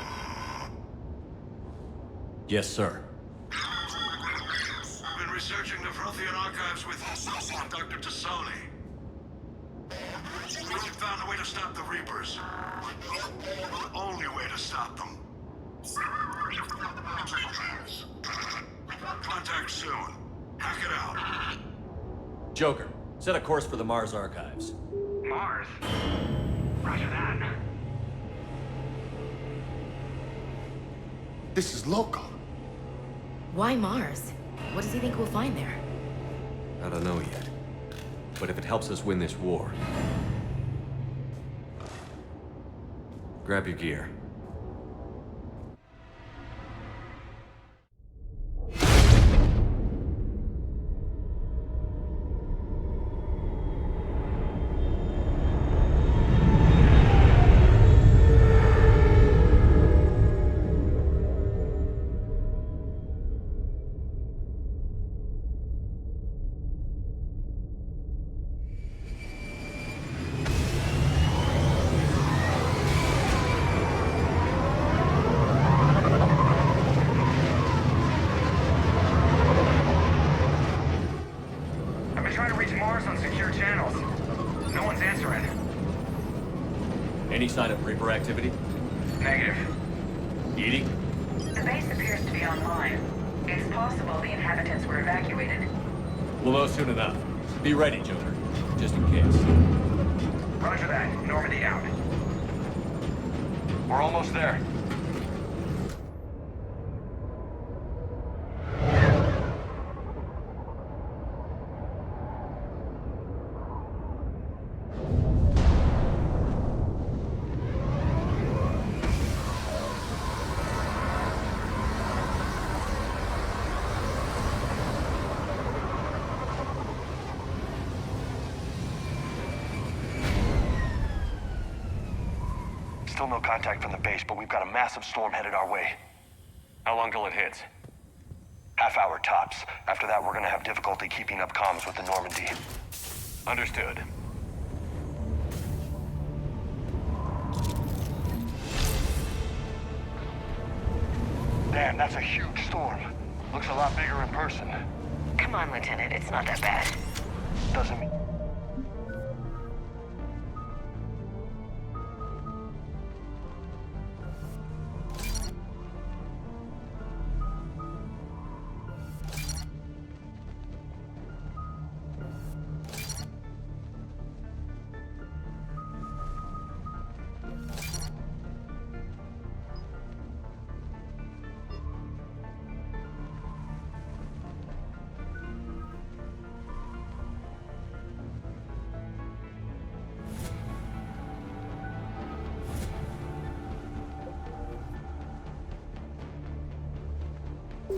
Yes, sir. Been researching the Prothean archives with Dr. Tassoni. We found a way to stop the Reapers. The only way to stop them. Contact soon. Hack it out. Joker, set a course for the Mars archives. Mars? Roger that. This is loco. Why Mars? What does he think we'll find there? I don't know yet. But if it helps us win this war... Grab your gear. Any sign of Reaper activity? Negative. EDI? The base appears to be online. It's possible the inhabitants were evacuated. We'll know soon enough. Be ready, Joker. Just in case. Roger that. Normandy out. We're almost there. Still no contact from the base, but we've got a massive storm headed our way. How long till it hits? Half hour tops. After that, we're gonna have difficulty keeping up comms with the Normandy. Understood. Damn, that's a huge storm. Looks a lot bigger in person. Come on, Lieutenant. It's not that bad. Doesn't mean...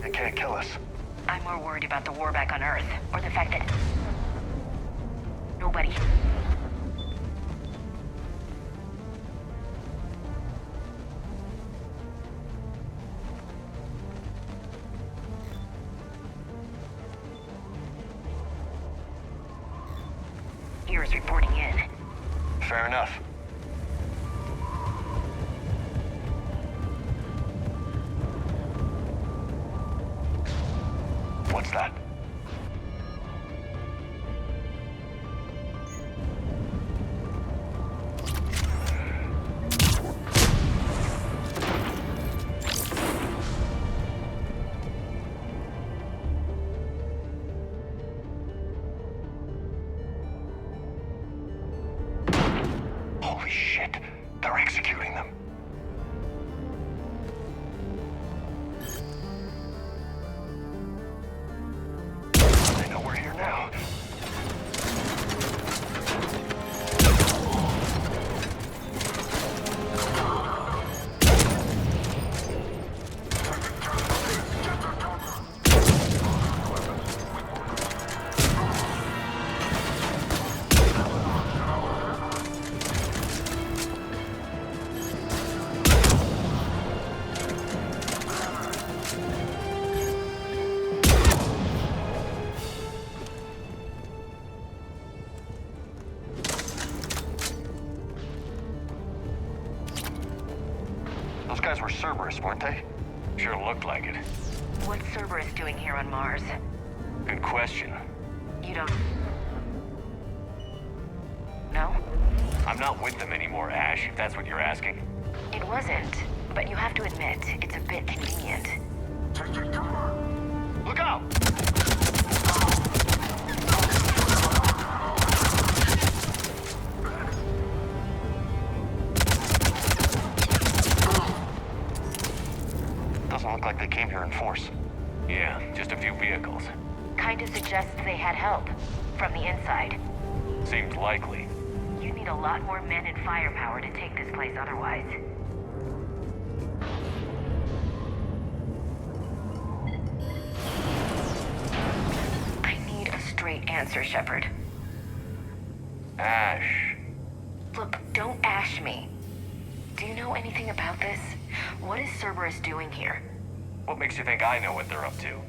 It can't kill us. I'm more worried about the war back on Earth, or the fact that... nobody... Here's reporting in. Fair enough. What's that? Holy shit, they're executing them. They know we're here now. Those guys were Cerberus, weren't they? Sure looked like it. What's Cerberus doing here on Mars? Good question. You don't... No? I'm not with them anymore, Ash, if that's what you're asking. It wasn't, but you have to admit, it's a bit convenient. Look out! Doesn't look like they came here in force. Yeah, just a few vehicles. Kind of suggests they had help. From the inside. Seems likely. You need a lot more men and firepower to take this place otherwise. I need a straight answer, Shepard. Ash. Look, don't ash me. Do you know anything about this? What is Cerberus doing here? What makes you think I know what they're up to?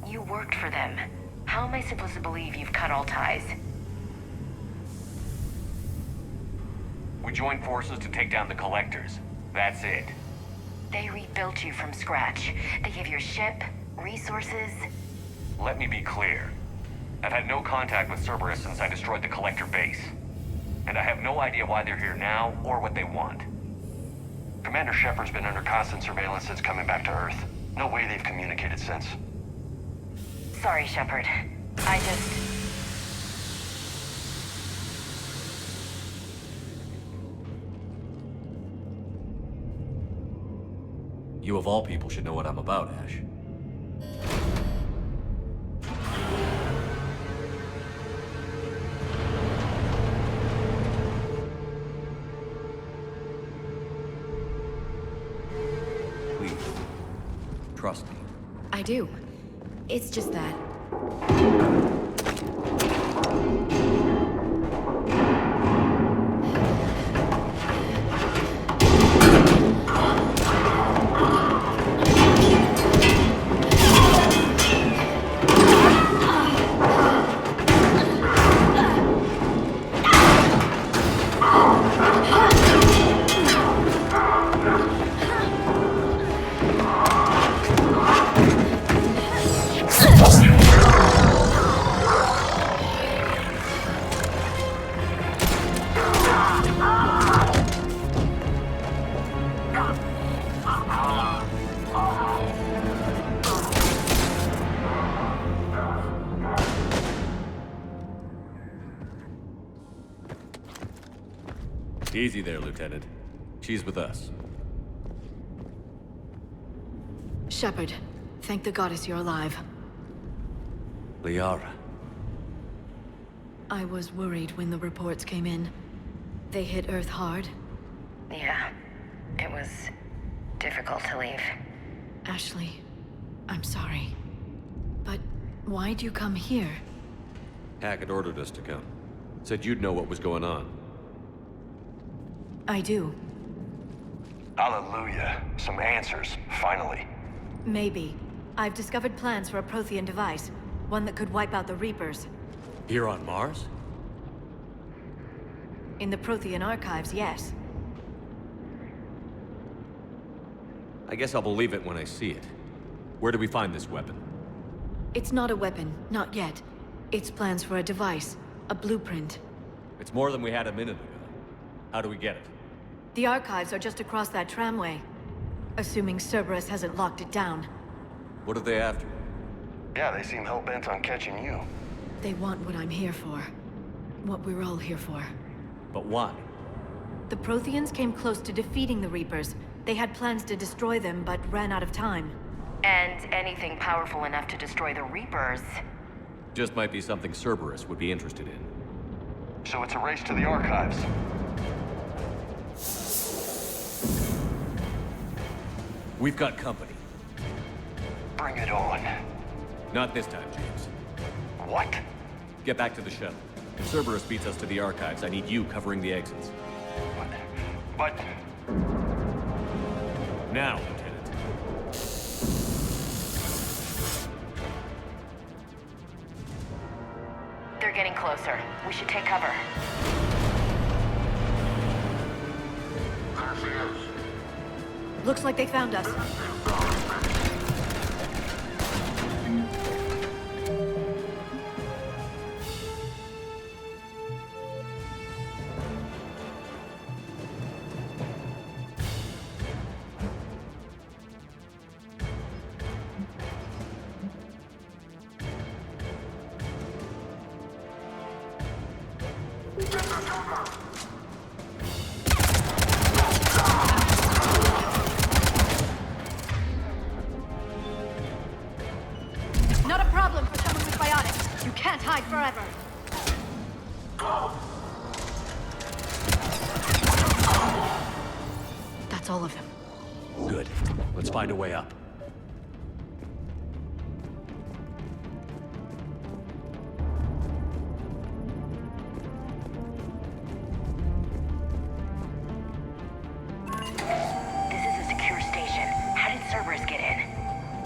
You worked for them. How am I supposed to believe you've cut all ties? We joined forces to take down the Collectors. That's it. They rebuilt you from scratch. They gave you a ship, resources. Let me be clear. I've had no contact with Cerberus since I destroyed the Collector base. and I have no idea why they're here now or what they want. Commander Shepard's been under constant surveillance since coming back to Earth. No way they've communicated since. Sorry, Shepard. I just... You of all people should know what I'm about, Ash. Please, trust me. I do. It's just that. Easy there, Lieutenant. She's with us. Shepard, thank the goddess you're alive. Liara. I was worried when the reports came in. They hit Earth hard. Yeah, it was difficult to leave. Ashley, I'm sorry. But why'd you come here? Hackett ordered us to come. Said you'd know what was going on. I do. Hallelujah. Some answers, finally. Maybe. I've discovered plans for a Prothean device. One that could wipe out the Reapers. Here on Mars? In the Prothean archives, yes. I guess I'll believe it when I see it. Where do we find this weapon? It's not a weapon, not yet. It's plans for a device, a blueprint. It's more than we had a minute ago. How do we get it? The archives are just across that tramway. Assuming Cerberus hasn't locked it down. What are they after? Yeah, they seem hell-bent on catching you. They want what I'm here for. What we're all here for. But why? The Protheans came close to defeating the Reapers. They had plans to destroy them, but ran out of time. And anything powerful enough to destroy the Reapers. Just might be something Cerberus would be interested in. So it's a race to the archives. We've got company. Bring it on. Not this time, James. What? Get back to the shuttle. If Cerberus beats us to the archives, I need you covering the exits. But... Now, Lieutenant. They're getting closer. We should take cover. Looks like they found us. Not a problem for someone with biotics. You can't hide forever. That's all of them. Good. Let's find a way up.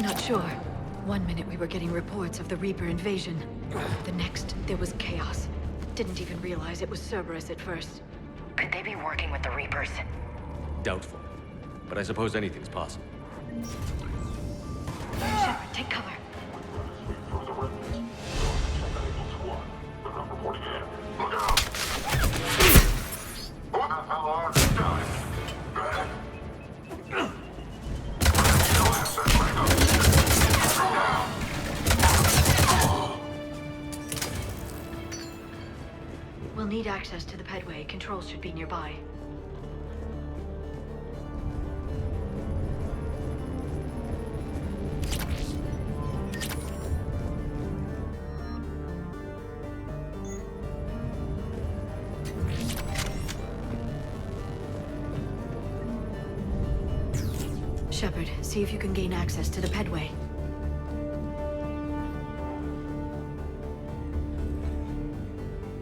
Not sure. One minute we were getting reports of the Reaper invasion. The next, there was chaos. Didn't even realize it was Cerberus at first. Could they be working with the Reapers? Doubtful. But I suppose anything's possible. Shepard, take cover. Fella, done. No access, back up. Down. We'll need access to the pedway. Controls should be nearby. Shepard, see if you can gain access to the pedway.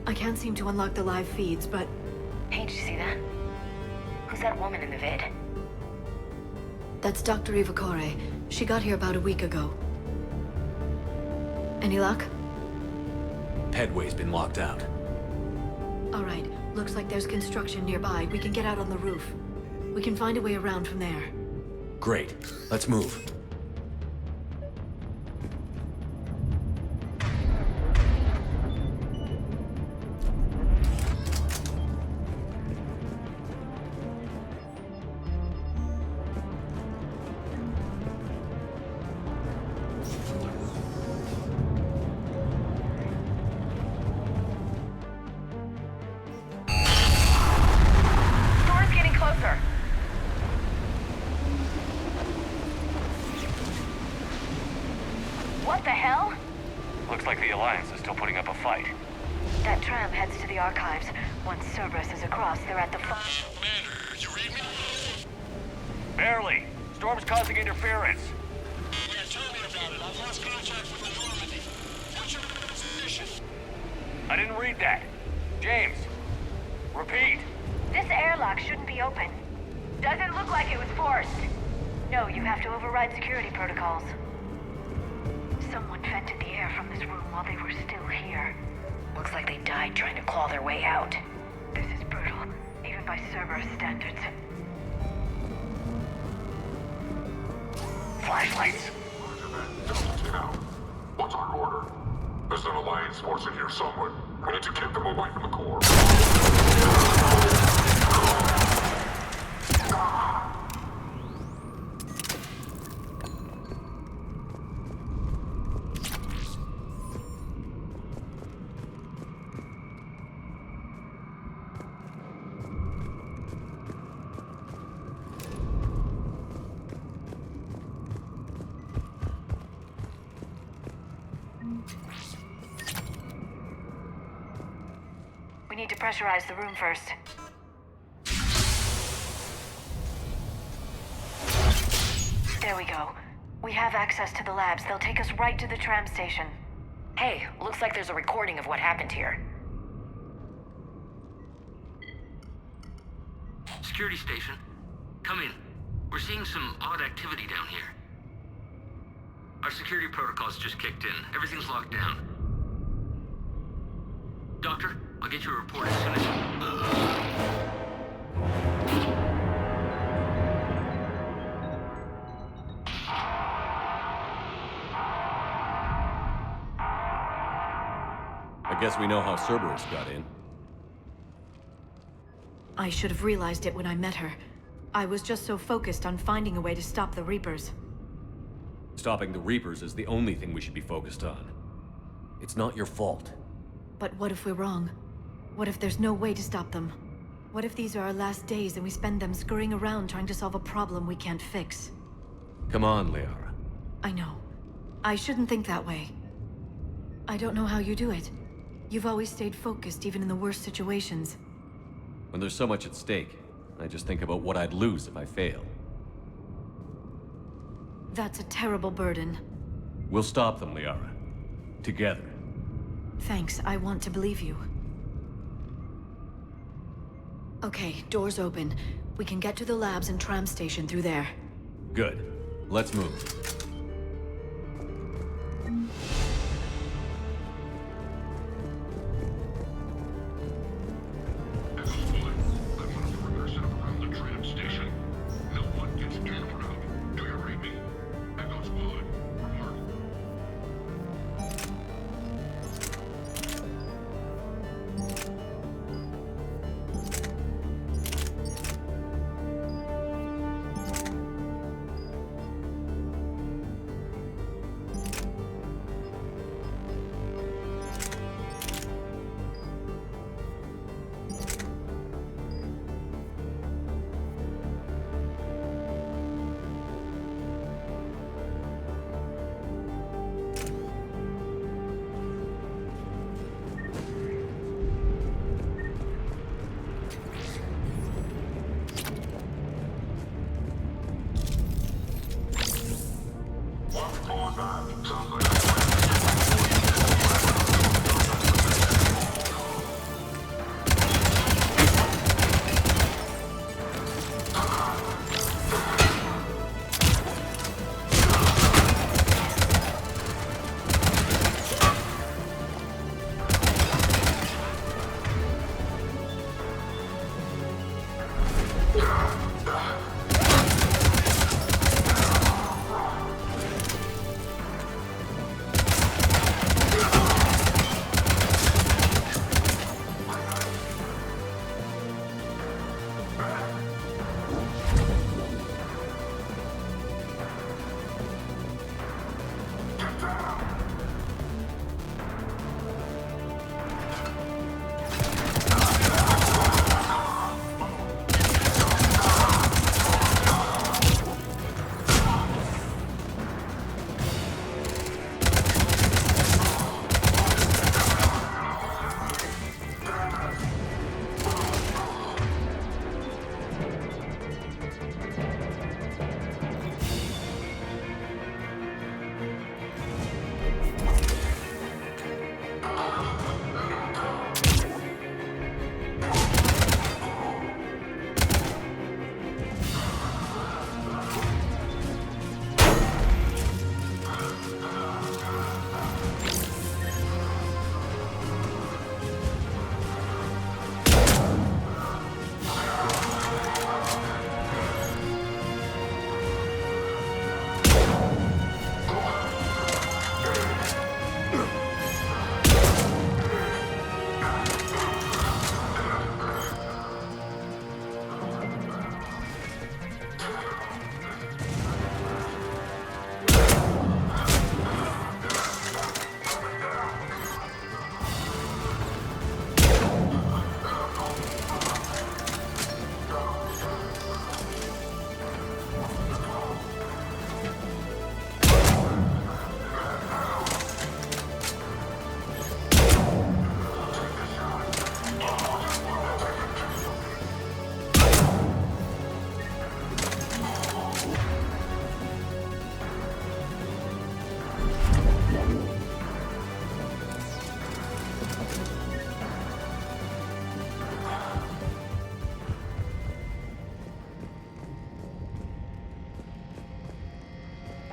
I can't seem to unlock the live feeds, but... Hey, did you see that? Who's that woman in the vid? That's Dr. Eva Kore. She got here about a week ago. Any luck? Pedway's been locked out. All right. Looks like there's construction nearby. We can get out on the roof. We can find a way around from there. Great. Let's move. Storm's getting closer. What the hell? Looks like the Alliance is still putting up a fight. That tram heads to the archives. Once Cerberus is across, they're at the Commander, you read me? Barely. Storm's causing interference. Yeah, tell me about it. I've lost contact with the Normandy. What's your position? I didn't read that. James, repeat. This airlock shouldn't be open. Doesn't look like it was forced. No, you have to override security protocols. Someone vented the air from this room while they were still here. Looks like they died trying to claw their way out. This is brutal, even by Cerberus standards. Flashlights. Now, what's our order? There's an Alliance force in here somewhere. We need to keep them away from the core. We need to pressurize the room first. There we go. We have access to the labs. They'll take us right to the tram station. Hey, looks like there's a recording of what happened here. Security station. Come in. We're seeing some odd activity down here. Our security protocols just kicked in. Everything's locked down. Doctor, I'll get you a report as soon as... I guess we know how Cerberus got in. I should have realized it when I met her. I was just so focused on finding a way to stop the Reapers. Stopping the Reapers is the only thing we should be focused on. It's not your fault. But what if we're wrong? What if there's no way to stop them? What if these are our last days and we spend them scurrying around trying to solve a problem we can't fix? Come on, Liara. I know. I shouldn't think that way. I don't know how you do it. You've always stayed focused, even in the worst situations. When there's so much at stake, I just think about what I'd lose if I fail. That's a terrible burden. We'll stop them, Liara. Together. Thanks, I want to believe you. Okay, doors open. We can get to the labs and tram station through there. Good. Let's move.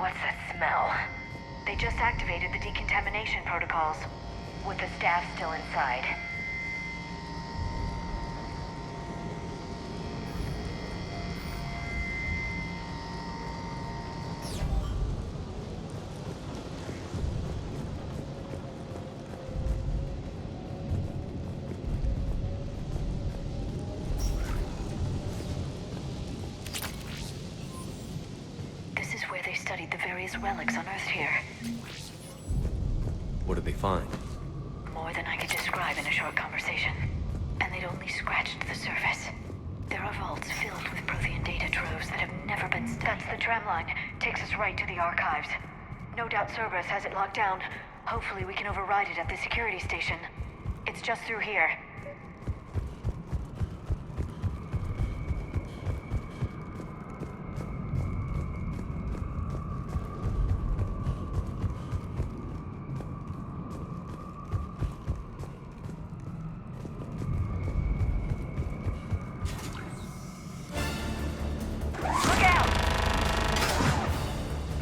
What's that smell? They just activated the decontamination protocols, with the staff still inside. This is where they studied the various relics unearthed here. What did they find? More than I could describe in a short conversation. And they'd only scratched the surface. There are vaults filled with Prothean data troves that have never been studied. That's the tram line. Takes us right to the archives. No doubt Cerberus has it locked down. Hopefully we can override it at the security station. It's just through here.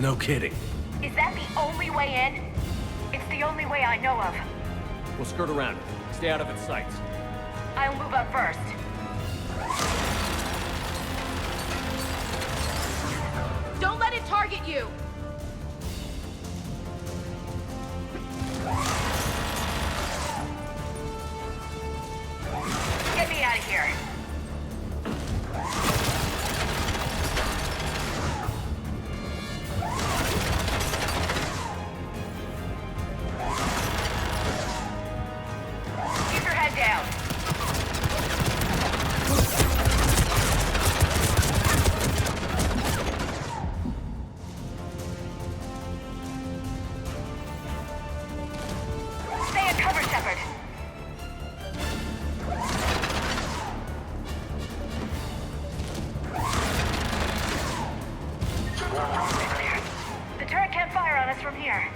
No kidding. Is that the only way in? It's the only way I know of. We'll skirt around it. Stay out of its sights. I'll move up first. Don't let it target you! Get me out of here. Keep your head down. Stay in cover, Shepard. The turret can't fire on us from here.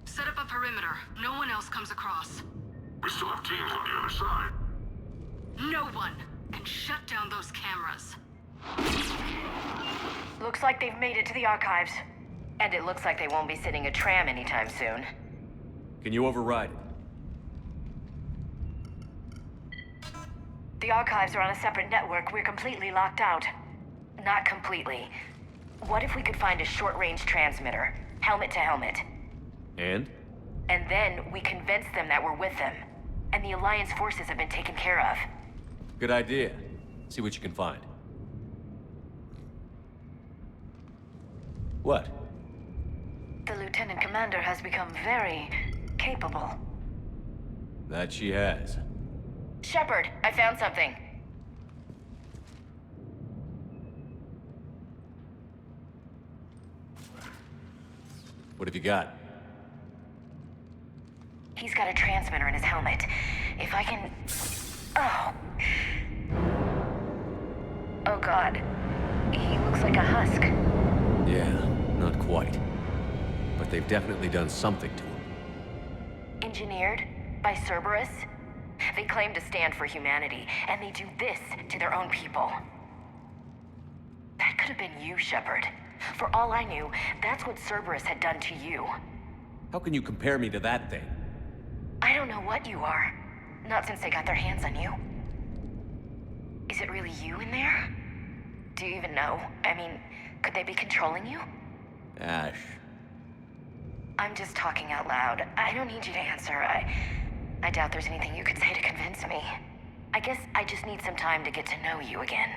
Set up a perimeter. No one else comes across. We still have teams on the other side. No one can shut down those cameras. Looks like they've made it to the archives. And it looks like they won't be sitting a tram anytime soon. Can you override it? The archives are on a separate network. We're completely locked out. Not completely. What if we could find a short-range transmitter? Helmet to helmet. And? And then we convince them that we're with them. And the Alliance forces have been taken care of. Good idea. See what you can find. What? The Lieutenant Commander has become very capable. That she has. Shepard, I found something. What have you got? He's got a transmitter in his helmet. If I can... Oh. Oh God. He looks like a husk. Yeah, not quite. But they've definitely done something to him. Engineered by Cerberus? They claim to stand for humanity, and they do this to their own people. That could have been you, Shepard. For all I knew, that's what Cerberus had done to you. How can you compare me to that thing? I don't know what you are. Not since they got their hands on you. Is it really you in there? Do you even know? I mean, could they be controlling you? Ash. I'm just talking out loud. I don't need you to answer. I doubt there's anything you could say to convince me. I guess I just need some time to get to know you again.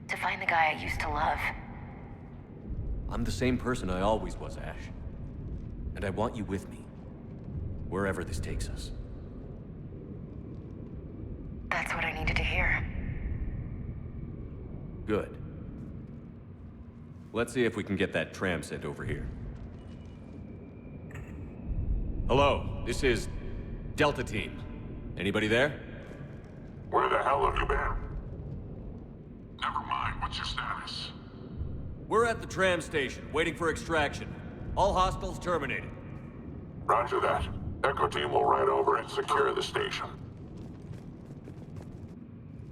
To find the guy I used to love. I'm the same person I always was, Ash. And I want you with me. Wherever this takes us. That's what I needed to hear. Good. Let's see if we can get that tram sent over here. Hello, this is Delta Team. Anybody there? Where the hell have you been? Never mind, what's your status? We're at the tram station, waiting for extraction. All hostiles terminated. Roger that. Echo Team will ride over and secure the station.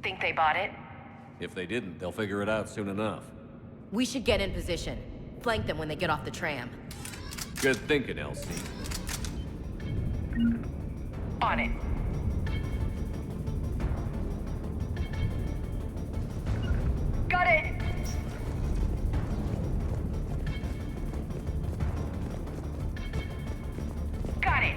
Think they bought it? If they didn't, they'll figure it out soon enough. We should get in position. Flank them when they get off the tram. Good thinking, Elsie. On it. Got it! Got it!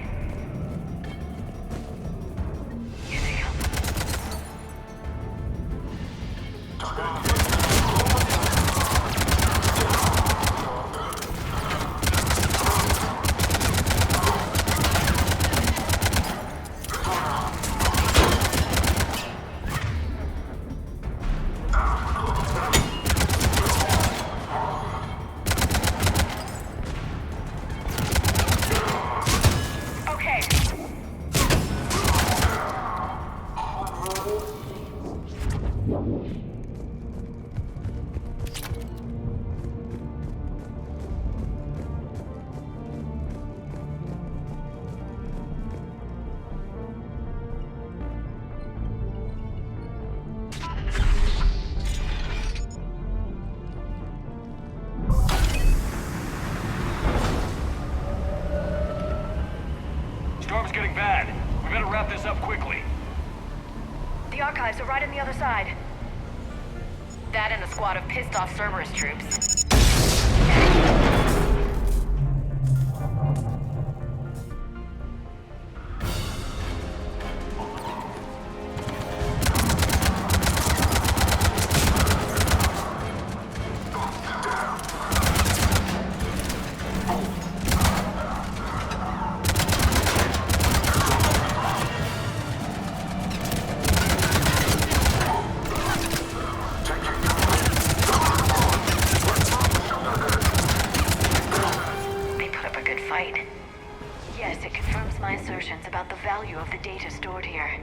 Storm's getting bad. We better wrap this up quickly. The archives are right on the other side. That and a squad of pissed-off Cerberus troops. Yes, it confirms my assertions about the value of the data stored here.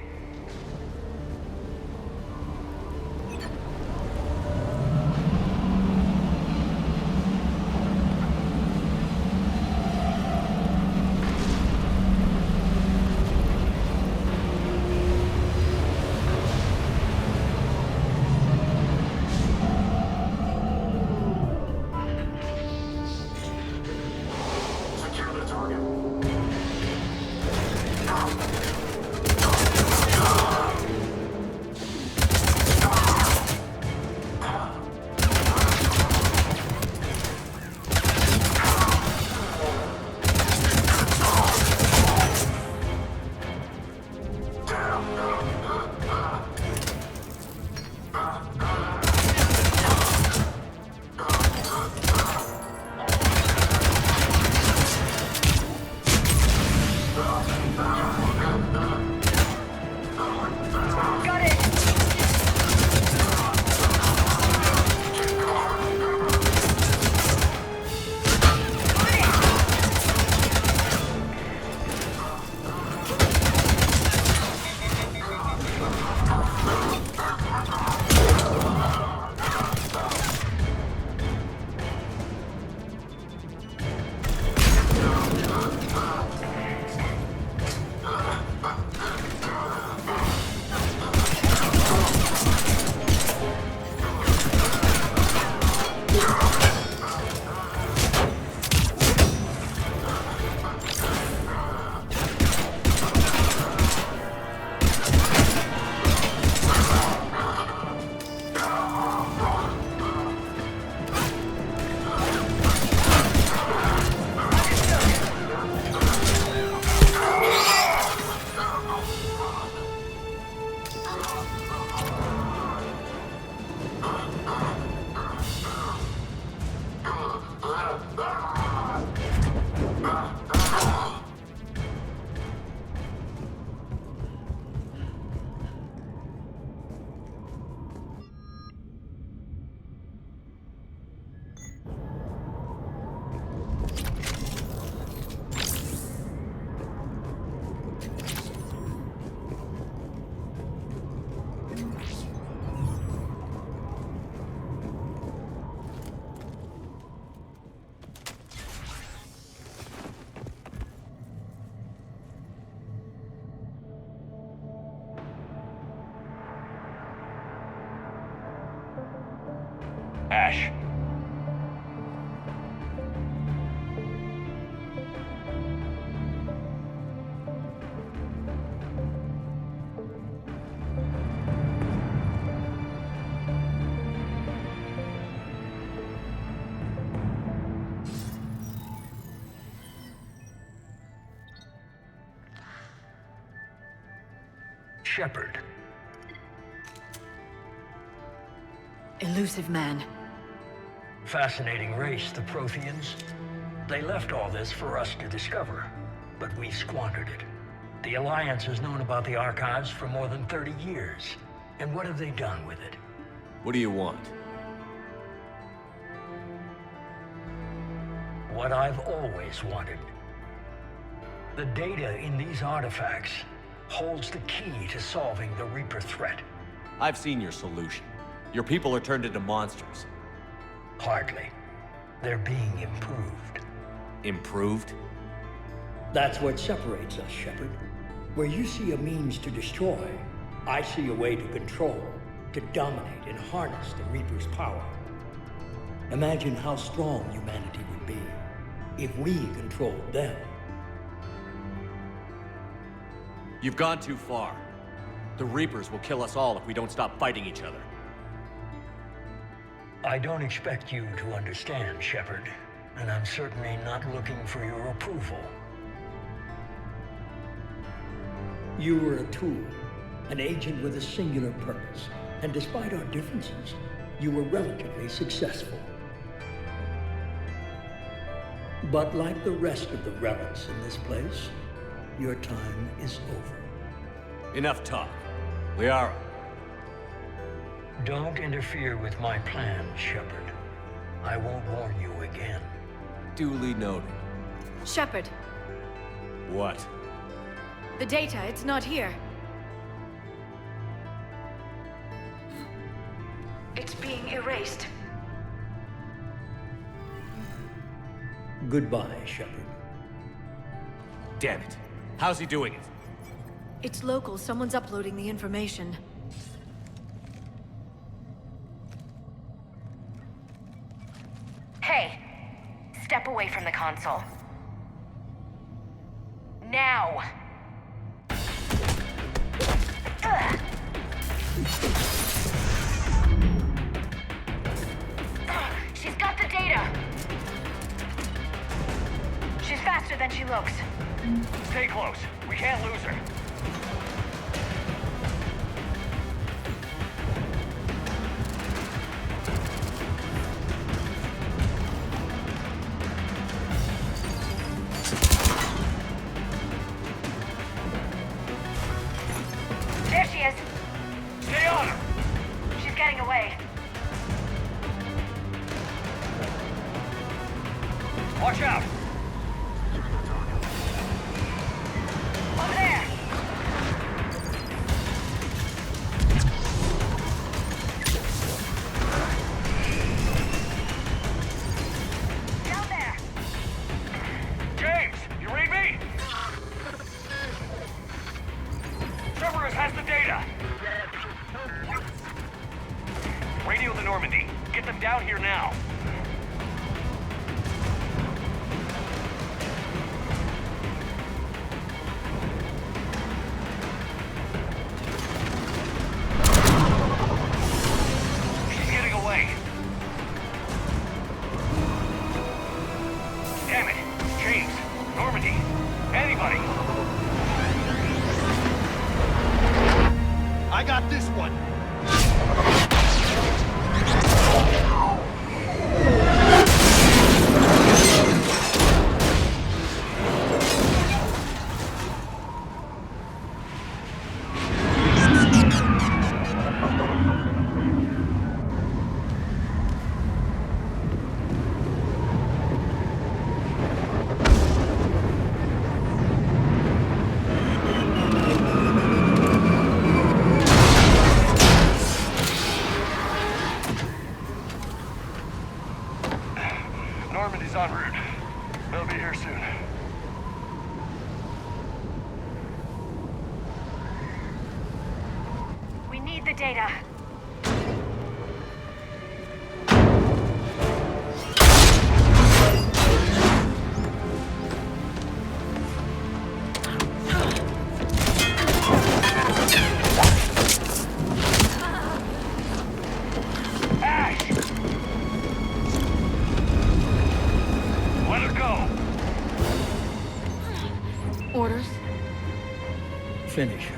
Ash. Shepard. Elusive man. Fascinating race, the Protheans. They left all this for us to discover, but we squandered it. The Alliance has known about the Archives for more than 30 years. And what have they done with it? What do you want? What I've always wanted. The data in these artifacts holds the key to solving the Reaper threat. I've seen your solution. Your people are turned into monsters. Hardly. They're being improved. Improved? That's what separates us, Shepard. Where you see a means to destroy, I see a way to control, to dominate and harness the Reaper's power. Imagine how strong humanity would be if we controlled them. You've gone too far. The Reapers will kill us all if we don't stop fighting each other. I don't expect you to understand, Shepard, and I'm certainly not looking for your approval. You were a tool, an agent with a singular purpose, and despite our differences, you were relatively successful. But like the rest of the relics in this place, your time is over. Enough talk. Liara. Don't interfere with my plan, Shepard. I won't warn you again. Duly noted. Shepard, What? the data, it's not here. It's being erased. Goodbye, Shepard. Damn it. How's he doing it? It's local. Someone's uploading the information. Hey, step away from the console. Now! Ugh. She's got the data! She's faster than she looks. Stay close. We can't lose her. There she is! Stay on her! She's getting away. Watch out! Over there! Down there! James, you read me? Cerberus has the data! Radio the Normandy. Get them down here now. She's getting away. Damn it. James, Normandy, anybody. I got this one. Normandy's en route. They'll be here soon. We need the data. finish her.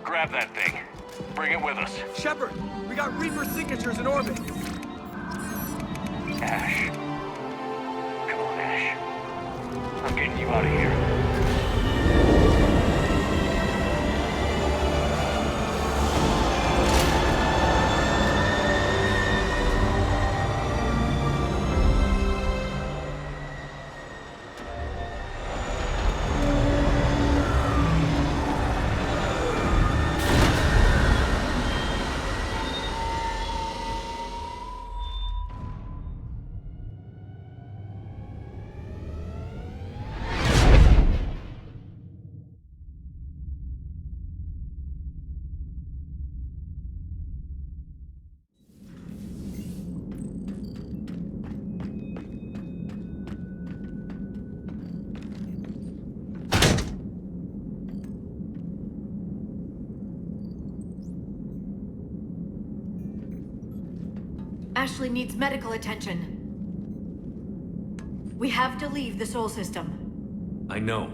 Grab that thing. Bring it with us. Shepard, we got Reaper signatures in orbit. Ash. Come on, Ash. I'm getting you out of here. Ashley needs medical attention. We have to leave the Sol system. I know.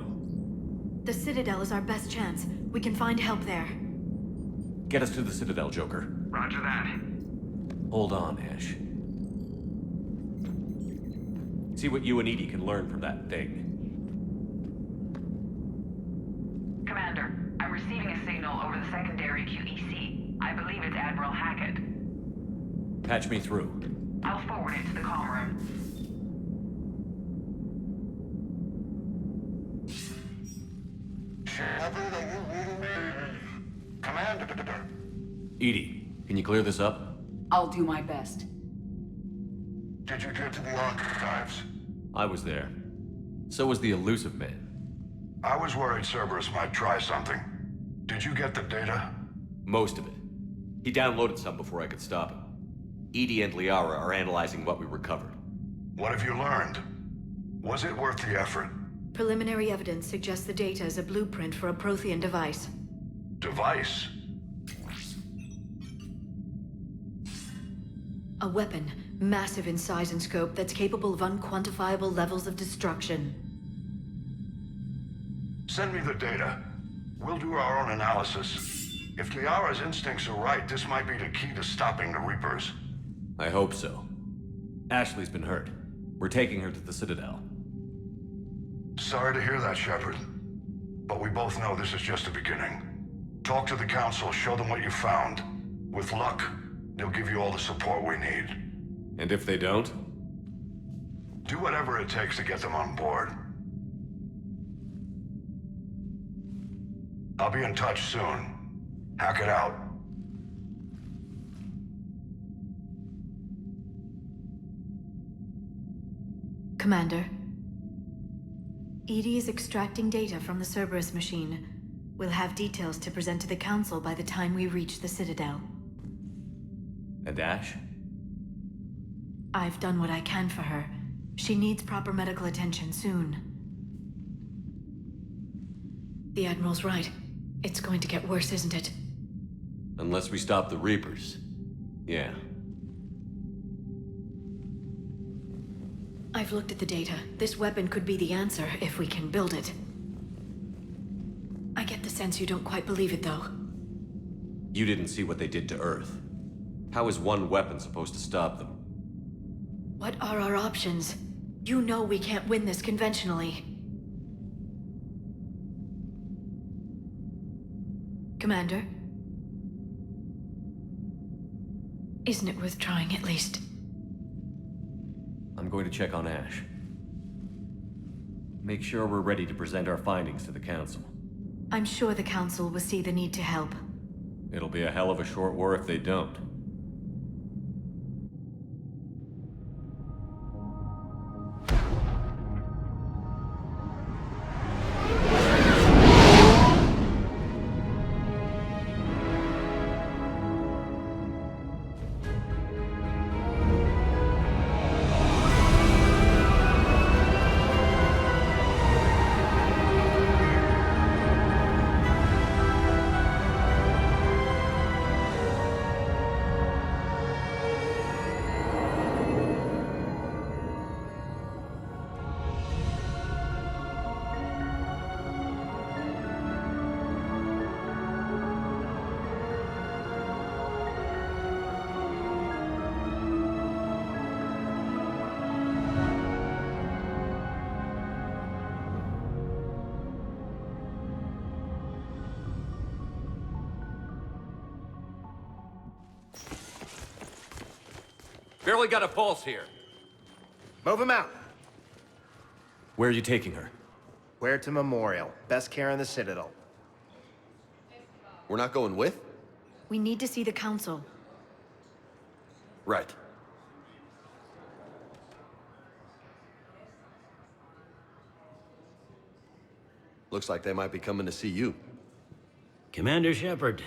The Citadel is our best chance. We can find help there. Get us to the Citadel, Joker. Roger that. Hold on, Ash. See what you and Edie can learn from that thing. Commander, I'm receiving a signal over the secondary QEC. I believe it's Admiral Hackett. Patch me through. I'll forward it to the comm room. Shepard, are you reading me? Commander. Edie, can you clear this up? I'll do my best. Did you get to the archives? I was there. So was the elusive man. I was worried Cerberus might try something. Did you get the data? Most of it. He downloaded some before I could stop him. Edie and Liara are analyzing what we recovered. What have you learned? Was it worth the effort? Preliminary evidence suggests the data is a blueprint for a Prothean device. Device? A weapon, massive in size and scope, that's capable of unquantifiable levels of destruction. Send me the data. We'll do our own analysis. If Liara's instincts are right, this might be the key to stopping the Reapers. I hope so. Ashley's been hurt. We're taking her to the Citadel. Sorry to hear that, Shepard. But we both know this is just the beginning. Talk to the Council, show them what you found. With luck, they'll give you all the support we need. And if they don't? Do whatever it takes to get them on board. I'll be in touch soon. Hackett out. Commander. Edie is extracting data from the Cerberus machine. We'll have details to present to the Council by the time we reach the Citadel. And Ash? I've done what I can for her. She needs proper medical attention soon. The Admiral's right. It's going to get worse, isn't it? Unless we stop the Reapers. Yeah. I've looked at the data. This weapon could be the answer if we can build it. I get the sense you don't quite believe it, though. You didn't see what they did to Earth. How is one weapon supposed to stop them? What are our options? You know we can't win this conventionally. Commander? Isn't it worth trying at least? I'm going to check on Ash. Make sure we're ready to present our findings to the Council. I'm sure the Council will see the need to help. It'll be a hell of a short war if they don't. barely got a pulse here. Move him out. Where are you taking her? Where to Memorial. Best care in the Citadel. We're not going with? We need to see the Council. Right. Looks like they might be coming to see you. Commander Shepard.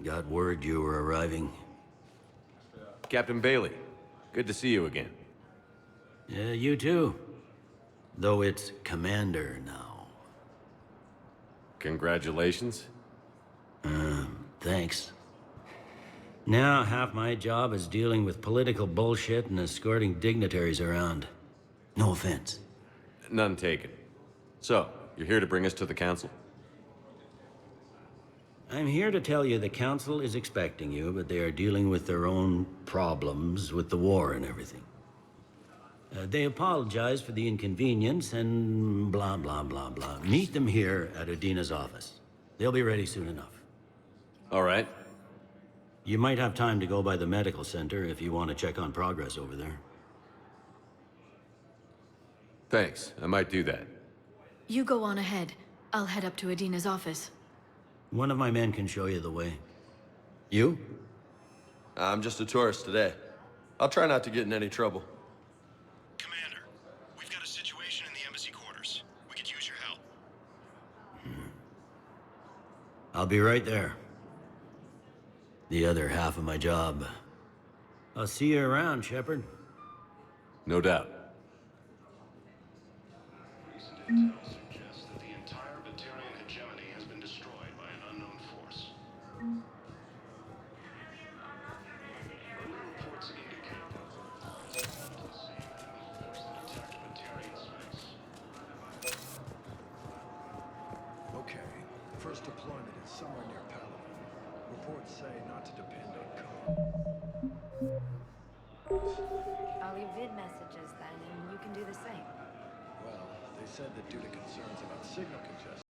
Got word you were arriving. Captain Bailey, good to see you again. Yeah, you too. Though it's Commander now. Congratulations. Thanks. Now half my job is dealing with political bullshit and escorting dignitaries around. No offense. None taken. So, you're here to bring us to the Council? I'm here to tell you the Council is expecting you, but they are dealing with their own problems with the war and everything. They apologize for the inconvenience and blah, blah, blah, blah. Meet them here at Adina's office. They'll be ready soon enough. All right. You might have time to go by the medical center if you want to check on progress over there. Thanks, I might do that. You go on ahead. I'll head up to Adina's office. One of my men can show you the way. You? I'm just a tourist today. I'll try not to get in any trouble. Commander, we've got a situation in the embassy quarters. We could use your help. I'll be right there. The other half of my job. I'll see you around, Shepard. No doubt. Recent intel suggests that the entire Batarian hegemony has been destroyed by an unknown force. Early reports indicate that the same enemy force that attacked Batarian space. Okay. First deployment is somewhere near Palaven. Reports say not to depend on cover. I'll leave vid messages then, and you can do the same. Well, they said that due to concerns about signal congestion,